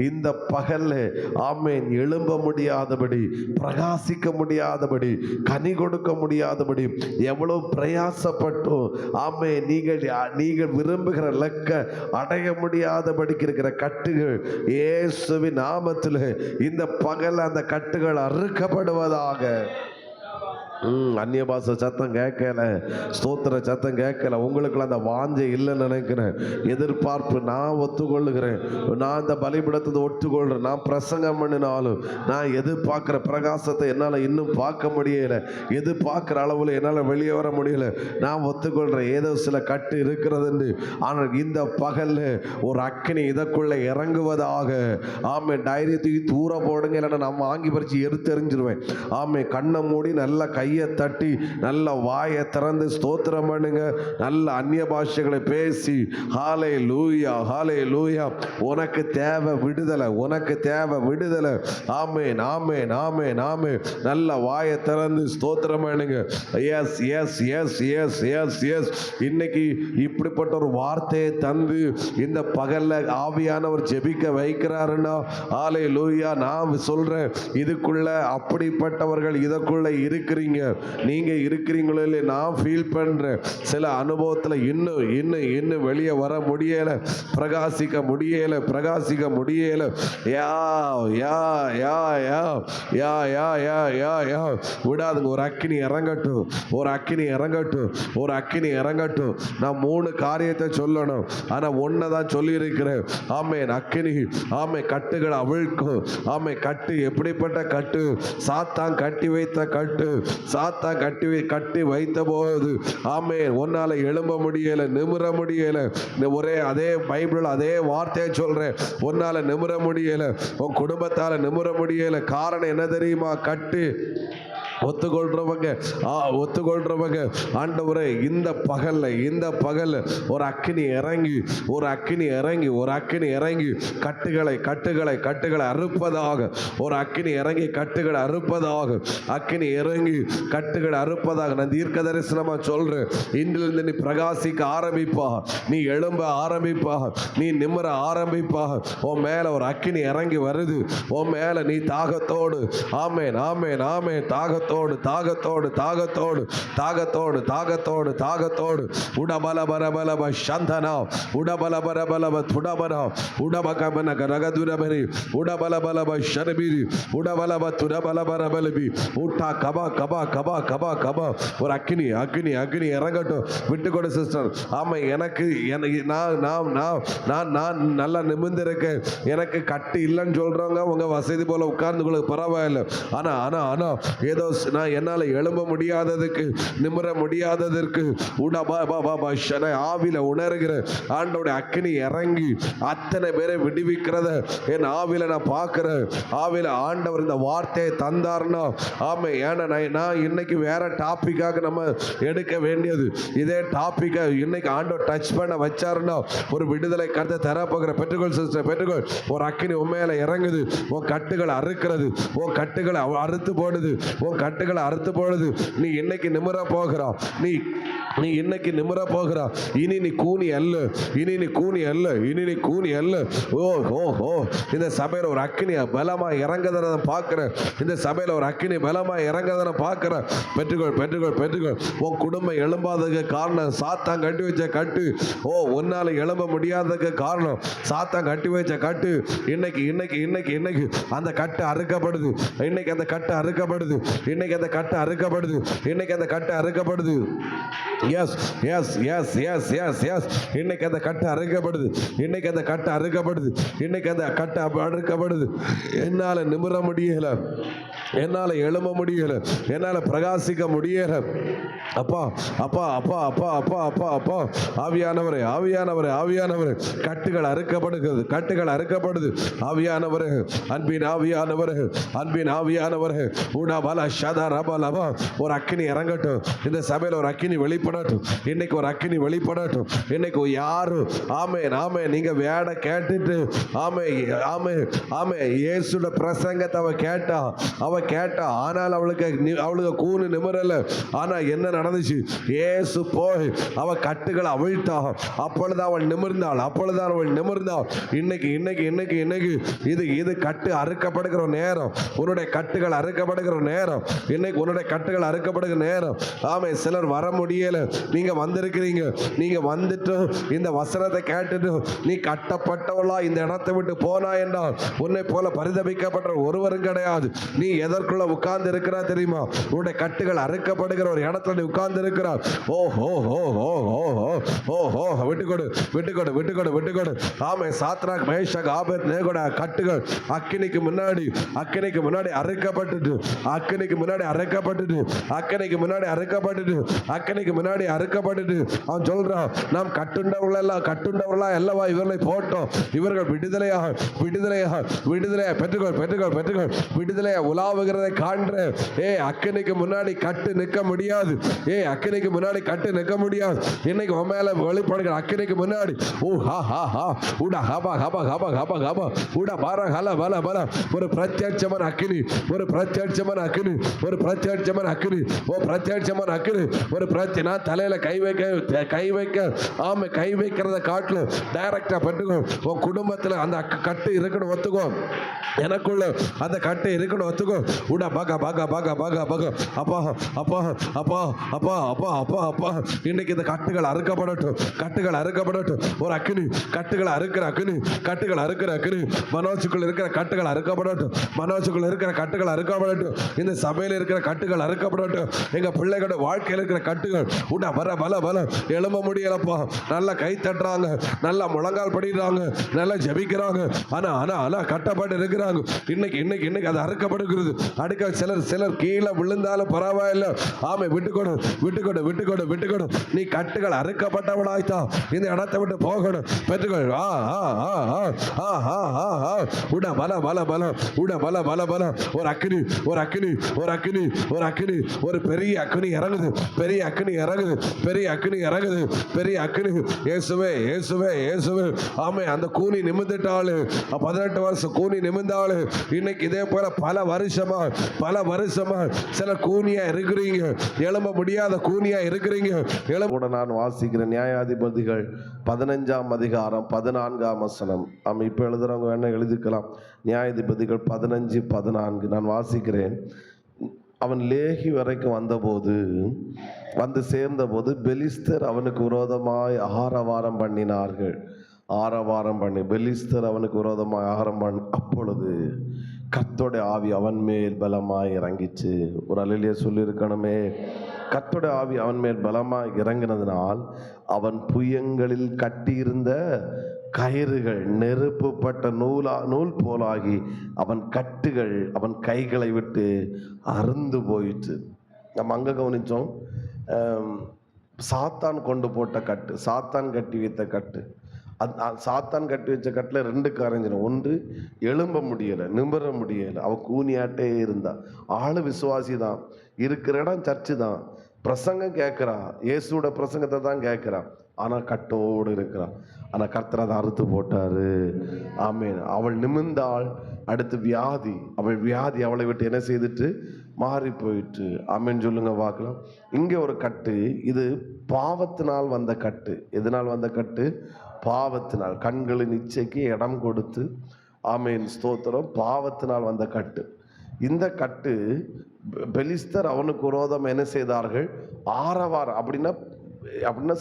இந்த பகல்ல ஆமென் எழும்ப முடியாதபடி, பிரகாசிக்க முடியாதபடி, கனி கொடுக்க முடியாதபடி எவ்வளவு பிரயாசப்பட்டோம் ஆமென் நீங்கள் விரும்புகிற இலக்க அடைய முடியாதபடிக்கு இருக்கிற கட்டுகள் இயேசுவின் நாமத்தில் இந்த பகல் அந்த கட்டுகள் அறுக்கப்படுவதாக. அந்நிய பாஷை சத்தம் கேட்கல, ஸ்தோத்திர சத்தம் கேட்கல. உங்களுக்குள்ள அந்த வாஞ்சை இல்லைன்னு நினைக்கிறேன். எதிர்பார்ப்பு நான் ஒத்துக்கொள்ளுகிறேன். நான் இந்த பலிபீடத்தை ஒத்துக்கொள்கிறேன். நான் பிரசங்கம் பண்ணினாலும் நான் எதிர்பார்க்குற பிரகாசத்தை என்னால் இன்னும் பார்க்க முடியலை. எதிர்பார்க்குற அளவில் என்னால் வெளியே வர முடியல. நான் ஒத்துக்கொள்கிறேன் ஏதோ சில கட்டு இருக்கிறது. ஆனால் இந்த பகலில் ஒரு அக்கினி இதற்குள்ளே இறங்குவதாக. ஆமாம், டைரி தூக்கி தூர போடுங்க, இல்லைன்னா நம்ம வாங்கி பறித்து எடுத்தெறிஞ்சிருவேன். ஆமாம், கண்ணை மூடி நல்லா கையை தட்டி நல்ல வாயை திறந்து ஸ்தோத்திரம் பண்ணுங்க. நல்ல அந்நிய பாஷைகளை பேசி ஹல்லேலூயா, ஹல்லேலூயா. உனக்கு தேவை விடுதலை, உனக்கு தேவை விடுதலை. ஆமென், ஆமென், ஆமென், ஆமென். நல்ல வாயை திறந்து ஸ்தோத்திரம் பண்ணுங்க. Yes yes yes yes yes yes. இன்னைக்கு இப்படிப்பட்ட ஒரு வார்த்தையை தந்து இந்த பகல்ல ஆவியானவர் ஜெபிக்க வைக்கிறாருன்னா ஹல்லேலூயா. நான் சொல்றேன், இதுக்குள்ள அப்படிப்பட்டவர்கள் இதற்குள்ள இருக்கிறீங்க. நீங்க இருக்கிறீங்களோ இல்லை, நான் ஃபீல் பண்றேன். சில அனுபவத்தில் இன்னும் வெளியே வர முடியல, பிரகாசிக்க முடியல, பிரகாசிக்க முடியல. யா யா யா யா யா யா யா யா யா விடாதுங்க. ஒரு அக்கினி இறங்கட்டும், ஒரு அக்கினி இறங்கட்டும், ஒரு அக்கினி இறங்கட்டும். நான் 3 காரியத்தை சொல்லணும், ஆனா ஒன்றை தான் சொல்லி இருக்கிறேன். ஆமென். அக்கினி ஆமென் கட்டுகளை அவிழ்க்கும். ஆமென். கட்டு எப்படிப்பட்ட கட்டு? சாத்தான் கட்டி வைத்த கட்டு. சாத்தான் கட்டி வைத்த போது ஆமென் உன்னால எழும்ப முடியல, நிமிர முடியல. ஒரே அதே பைபிள் அதே வார்த்தையை சொல்றேன், உன்னால நிமிர முடியல, உன் குடும்பத்தால நிமிர முடியல. காரணம் என்ன தெரியுமா? கட்டு. ஒத்துக்கொள்றவங்க ஆண்டவரே இந்த பகல்ல ஒரு அக்கினி இறங்கி, ஒரு அக்கினி இறங்கி, ஒரு அக்கினி இறங்கி கட்டுகளை அறுப்பதாக. ஒரு அக்கினி இறங்கி கட்டுகளை அறுப்பதாக. அக்கினி இறங்கி கட்டுகளை அறுப்பதாக. நான் தீர்க்க தரிசனமா சொல்றேன், இன்றிலிருந்து நீ பிரகாசிக்க ஆரம்பிப்பா, நீ எழும்ப ஆரம்பிப்பா, நீ நிமிர ஆரம்பிப்பா. உன் மேல ஒரு அக்கினி இறங்கி வருது. உன் மேல நீ தாகத்தோடு ஆமென், ஆமென், ஆமென், தாகத்தோடு தாகத்தோடு தாகத்தோடு தாகத்தோடு தாகத்தோடு தாகத்தோடு உடபலபரபலப சந்தனா உடபலபரபலப துடபர உடபகமன கரகதுரபரி உடபலபலப ஷரபிரி உடபலப துடபலபரபலபி ஊட்டா கபா கபா கபா கபா கபா. ஒரு அக்கினி அக்கினி அக்கினி இறங்கட்டும். விட்டுக்கொடு சிஸ்டர். ஆமா, எனக்கு நான் நல்லா நிமிர்ந்திருக்கேன். எனக்கு கட்டு இல்லைன்னு சொல்றவங்க உங்க வசதி போல உட்கார்ந்து கொள்ள பரவாயில்லை. ஆனா ஆனா ஆனா ஏதோ நான் என்னால எழும்ப முடியாததுக்கு, நிமிர முடியாததற்கு ஆவில உணர்கிற ஆண்டோடைய அக்கினி இறங்கி அத்தனை பேரை விடுவிக்கிறத என் ஆவில நான் பார்க்கிறேன். ஆவில ஆண்டவர் இந்த வார்த்தையை தந்தார்னா ஆமா. ஏன்னா நான் இன்னைக்கு வேற டாபிக்காக நம்ம எடுக்க வேண்டியது இதே டாபிக்கை இன்னைக்கு ஆண்டவர் டச் பண்ண வச்சாருன்னா ஒரு விடுதலை கருத்தை தரப்போகிற பெற்றுக்கொள் சிஸ்டர், பெற்றுக்கொள். ஒரு அக்கினி உண்மையில இறங்குது. உன் கட்டுகளை அறுக்கிறது, உன் கட்டுகளை அறுத்து போடுது, உன் கட்டுகளை அறுத்து போடுது. நீ இன்னைக்கு நிமிர போகிறா, நீ இன்னைக்கு நிமிர போகிறா. இனி நீ கூனி அல்ல, இனி நீ கூனி அல்ல, இனி நீ கூனி அல்ல. ஓ ஓ ஓ. இந்த சபையில ஒரு அக்கினி பலமா இறங்குறத பார்க்கிறேன். இந்த சபையில ஒரு அக்கினி பலமா இறங்குறத பார்க்கிறேன். பெற்றுக்கொள், பெற்றுக்கொள், பெற்றுக்கொள். உன் குடும்பம் எழும்பாததுக்கு காரணம் சாத்தான் கட்டி வச்ச கட்டு. ஓ, உன்னால எழும்ப முடியாததுக்கு காரணம் சாத்தான் கட்டி வச்ச கட்டு. இன்னைக்கு இன்னைக்கு இன்னைக்கு இன்னைக்கு அந்த கட்டு அறுக்கப்படுது. இன்னைக்கு அந்த கட்டு அறுக்கப்படுது. இன்னைக்கு அந்த கட்டு அறுக்கப்படுது. இன்னைக்கு அந்த கட்டு அறுக்கப்படுது. Yes yes yes yes yes yes. இன்னைக்கு அந்த கட்டு அறுக்கப்படுது. இன்னைக்கு அந்த கட்டு அறுக்கப்படுது. இன்னைக்கு அந்த கட்டு அறுக்கப்படுது. என்னால நிமிர முடியல, என்னால எழும்ப முடியல, என்னால பிரகாசிக்க முடியல. அப்பா அப்பா அப்பா அப்பா அப்பா அப்பா அப்பா. ஆவியானவரே, ஆவியானவரே, ஆவியானவரே. கட்டுகள் அறுக்கப்படுகிறது, கட்டுகள் அறுக்கப்படுது. ஆவியானவரே, அன்பின் ஆவியானவரே, அன்பின் ஆவியானவரே. உடபல ஒரு அக்கினி இறங்கட்டும். இந்த சபையில் ஒரு அக்கினி வெளிப்படட்டும். இன்னைக்கு ஒரு அக்கினி வெளிப்படட்டும். இன்னைக்கு யாரும் ஆமென் ஆமென் நீங்க வேட கேட்டுட்டு இயேசுட பிரசங்கத்தை அவ கேட்டா ஆனால் அவளுக்கு கூணு நிமிரல. ஆனா என்ன நடந்துச்சு? இயேசு போய் அவ கட்டுகளை அவிழ்த்தா. அப்பொழுது அவள் நிமிர்ந்தாள். இன்னைக்கு இது கட்டு அறுக்கப்படுகிற நேரம். உன்னுடைய கட்டுகள் அறுக்கப்படுகிற நேரம். இன்னைக்கு உன்னுடைய கட்டுகள் அறுக்கப்படுகிற நேரம். சிலர் வர முடியல. நீங்க வந்திருக்கிறீங்க. நீங்க வந்துட்டு இந்த வசனத்தை கேட்டுட்டு நீ கட்டப்பட்டவளா இந்த இடத்தை விட்டு போனா என்றால் உன்னை போல பரிதபிக்கப்பட்ட ஒருவரும் கிடையாது. நீ எதற்குள்ள உட்கார்ந்து இருக்கிறா தெரியுமா? உன்னுடைய கட்டுகள் அறுக்கப்படுகிற ஒரு இடத்துல நீ உட்கார்ந்து இருக்கிறார். விட்டுக்கொடு. சாத்ராக் மேஷாக் ஆபேத்நேகோட கட்டுகள் அக்கினிக்கு முன்னாடி அறுக்கப்பட்டுட்டு அவன் சொல்றான், நாம் கட்டுண்டவர்களா அல்லவா இவர்களை போட்டோம். இவர்கள் விடுதலையாக பெற்றுக்கொள் விடுதலையா உலாவுகிறதை காண்ற. அக்கினிக்கு முன்னாடி கட்டு நிற்க முடியாது. இன்னைக்கு உன் மேல வெளிப்படுகிற அக்கினிக்கு முன்னாடி ஒரு பிரத்யட்சமான அக்கினி. நான் தலையில கை வைக்கிறத காட்டிலும் டைரக்டா பெற்றுக்கோ. உன் குடும்பத்துல அந்த கட்டு இருக்கணும், ஒத்துக்கோ. எனக்குள்ள அந்த கட்டு இருக்கணும், ஒத்துக்கோ. அப்பா இன்னைக்கு இந்த கட்டுகள் அறுக்கப்படட்டும். ஒரு அக்கினி கட்டுகளை அறுக்கிற அக்கினி மனோசுக்குள்ள இருக்கிற கட்டுகள் அறுக்கப்படட்டும். இந்த சபையில் இருக்கிற கட்டுகள் அறுக்கப்படட்டும். எங்க பிள்ளைகளோட வாழ்க்கையில் இருக்கிற கட்டுகள் பல எழும்ப முடியலப்பா. நல்லா கை தட்டுறாங்க, நல்லா முழங்கால் படிக்கிறாங்க, நல்லா ஜபிக்கிறாங்க. ஆனா கட்டப்பட்டு இருக்கிறாங்க. இன்னைக்கு அது அறுக்கப்படுகிறது. அடுக்க சிலர் கீழே விழுந்தாலும் பரவாயில்ல. விட்டுக்கொடு. நீ கட்டுகள் அறுக்கப்பட்டவளாய்த்தா இந்த இடத்தை விட்டு போகணும். பெற்றுக்கொள். ஒரு அக்கினி ஒரு பெரிய அக்கினி இறங்குது. இயேசுவே ஆமே. அந்த கூனி நிமிர்ந்துட்டாளு, 18 வருஷம் கூனி நிமிர்ந்தாளு. இன்னைக்கு இதே போல பல வருஷமா சில கூனியா இருக்கிறீங்க, எழும்ப முடியாத கூனியா இருக்கிறீங்க. கூட நான் வாசிக்கிறேன் நியாயாதிபதிகள் 15ஆம் அதிகாரம் 14ஆம் வசனம். இப்ப எழுதுறவங்க வேணா எழுதிக்கலாம். நியாயாதிபதிகள் 15:14 நான் வாசிக்கிறேன். அவன் லேகி வரைக்கும் வந்து சேர்ந்தபோது பெலிஸ்தர் அவனுக்கு விரோதமாய் ஆரவாரம் பண்ணினார்கள். பெலிஸ்தர் அவனுக்கு விரோதமாய் ஆரவாரம் பண்ணி, அப்பொழுது கர்த்தருடைய ஆவி அவன் மேல் பலமாய் இறங்கிச்சு. ஒரு அல்லேலூயா சொல்லியிருக்கணுமே. கர்த்தருடைய ஆவி அவன் மேல் பலமாய் இறங்கினதினால் அவன் புயங்களில் கட்டியிருந்த கயிறுகள் நெருப்புப்பட்ட நூல் போலாகி அவன் கட்டுகள் அவன் கைகளை விட்டு அறுந்து போயிற்று. நம்ம அங்கே கவனித்தோம். சாத்தான் கொண்டு போட்ட கட்டு, சாத்தான் கட்டி வைத்த கட்டு. சாத்தான் கட்டி வச்ச கட்டில் 2 காரியம். ஒன்று, எழும்ப முடியலை, நிமிர முடியலை. அவன் கூனியாட்டே இருந்தா. ஆளு விசுவாசி தான், இருக்கிற இடம் சர்ச்சு தான், பிரசங்கம் கேட்குறான், இயேசுவோட பிரசங்கத்தை தான் கேட்குறான். ஆனால் கட்டோடு இருக்கிறான். ஆனால் கர்த்தர் அதை அறுத்து போட்டாரு. ஆமேன். அவள் நிமிர்ந்தாள். அடுத்து வியாதி. அவளை விட்டு என்ன செய்துட்டு மாறி போயிட்டு. ஆமேன் சொல்லுங்க பார்க்கலாம். இங்கே ஒரு கட்டு. இது பாவத்தினால் வந்த கட்டு. எதனால் வந்த கட்டு? பாவத்தினால். கண்களின் இச்சைக்கு இடம் கொடுத்து, ஆமேன் ஸ்தோத்திரம், பாவத்தினால் வந்த கட்டு. இந்த கட்டு பெலிஸ்தர் அவனுக்கு விரோதம் என்ன செய்தார்கள்? ஆரவாரம். அப்படின்னா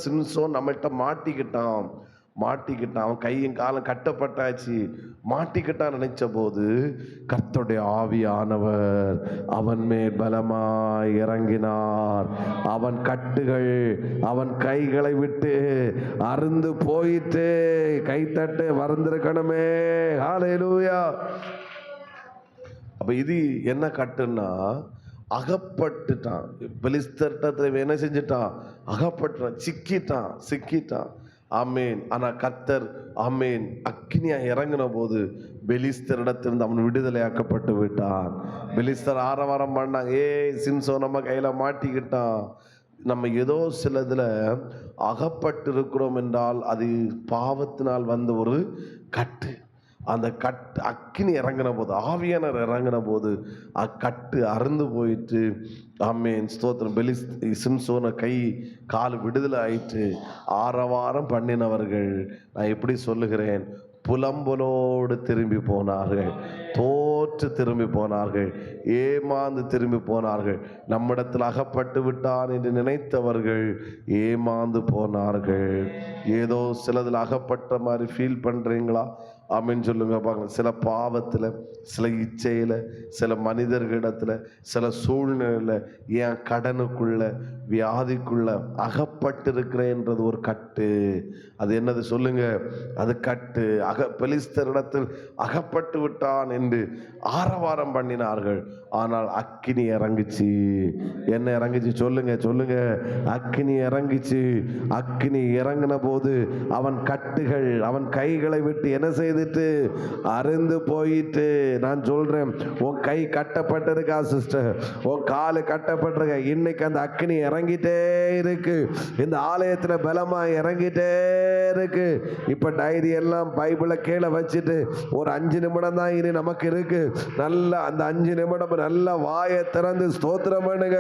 சிம்சோன் நம்மகிட்ட மாட்டிக்கிட்டான். அவன் கையும் காலம் கட்டப்பட்டாச்சு, மாட்டிக்கிட்டான் நினைச்ச போது கர்த்தருடைய ஆவியானவர் அவன் மேல் பலமாய் இறங்கினார். அவன் கட்டுகள் அவன் கைகளை விட்டு அறுந்து போயிட்டு. கைத்தட்டு வறந்திருக்கணுமே. ஹல்லேலூயா. அப்ப இது என்ன கட்டுன்னா, அகப்பட்டுட்டான். பெலிஸ்தர்ட்ட என்ன செஞ்சிட்டான்? அகப்பட்டுட்டான், சிக்கிட்டான். ஆமேன். ஆனா கர்த்தர் ஆமேன் அக்கினியா இறங்கின போது பெலிஸ்தரிடத்திலிருந்து அவன் விடுதலையாக்கப்பட்டு விட்டான். பெலிஸ்தர் ஆரவாரம் பண்ணாங்க, சிம்சோ நம்ம கையில மாட்டிக்கிட்டான். நம்ம ஏதோ சிலதுல அகப்பட்டு இருக்கிறோம் என்றால் அது பாவத்தினால் வந்த ஒரு கட்டு. அந்த கட்டு அக்கினி இறங்கின போது, ஆவியானர் இறங்கின போது அக்கட்டு அறுந்து போயிட்டு ஆமேன் ஸ்தோத்திரம். சிம்சோன கை கால் விடுதலை ஆயிற்று. ஆரவாரம் பண்ணினவர்கள் நான் எப்படி சொல்லுகிறேன், புலம்பலோடு திரும்பி போனார்கள், தோற்று திரும்பி போனார்கள், ஏமாந்து திரும்பி போனார்கள். நம்மிடத்தில் அகப்பட்டு விட்டான் என்று நினைத்தவர்கள் ஏமாந்து போனார்கள். ஏதோ சிலதில் அகப்பட்ட மாதிரி ஃபீல் பண்ணுறீங்களா? ஆமேன்னு சொல்லுங்க பார்க்கலாம். சில பாவத்தில், சில இச்சையில், சில மனிதர்களிடத்தில், சில சூழ்நிலையில், என் கடனுக்குள்ள வியாதிக்குள்ள அகப்பட்டிருக்கிறேன்றது ஒரு கட்டு. அது என்னது சொல்லுங்க? அது கட்டு. பெலிஸ்தரிடத்தில் அகப்பட்டு விட்டான் என்று ஆரவாரம் பண்ணினார்கள். ஆனால் அக்கினி இறங்குச்சு. என்ன இறங்குச்சு சொல்லுங்க? சொல்லுங்க. அக்கினி இறங்குச்சு. அக்கினி இறங்கின போது அவன் கட்டுகள் அவன் கைகளை விட்டு என்ன செய்துட்டு அருந்து போயிட்டு. நான் சொல்றேன், உன் கை கட்டப்பட்டிருக்கா சிஸ்டர், உன் காலு கட்டப்பட்டிருக்க, இன்னைக்கு அந்த அக்கினி இறங்கிட்டே இருக்கு. இந்த ஆலயத்துல பலமா இறங்கிட்டே இருக்கு. இப்ப டைரி எல்லாம் பைபிளை கீழே வச்சுட்டு ஒரு 5 நிமிடம் தான் இனி நமக்கு இருக்கு. நல்ல அந்த 5 நிமிடம் நல்ல வாயை திறந்து ஸ்தோத்திரம் பண்ணுங்க.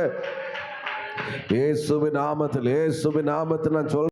இயேசுவின் நாமத்தில், இயேசுவின் நாமத்தில் நான் சொல்றேன்.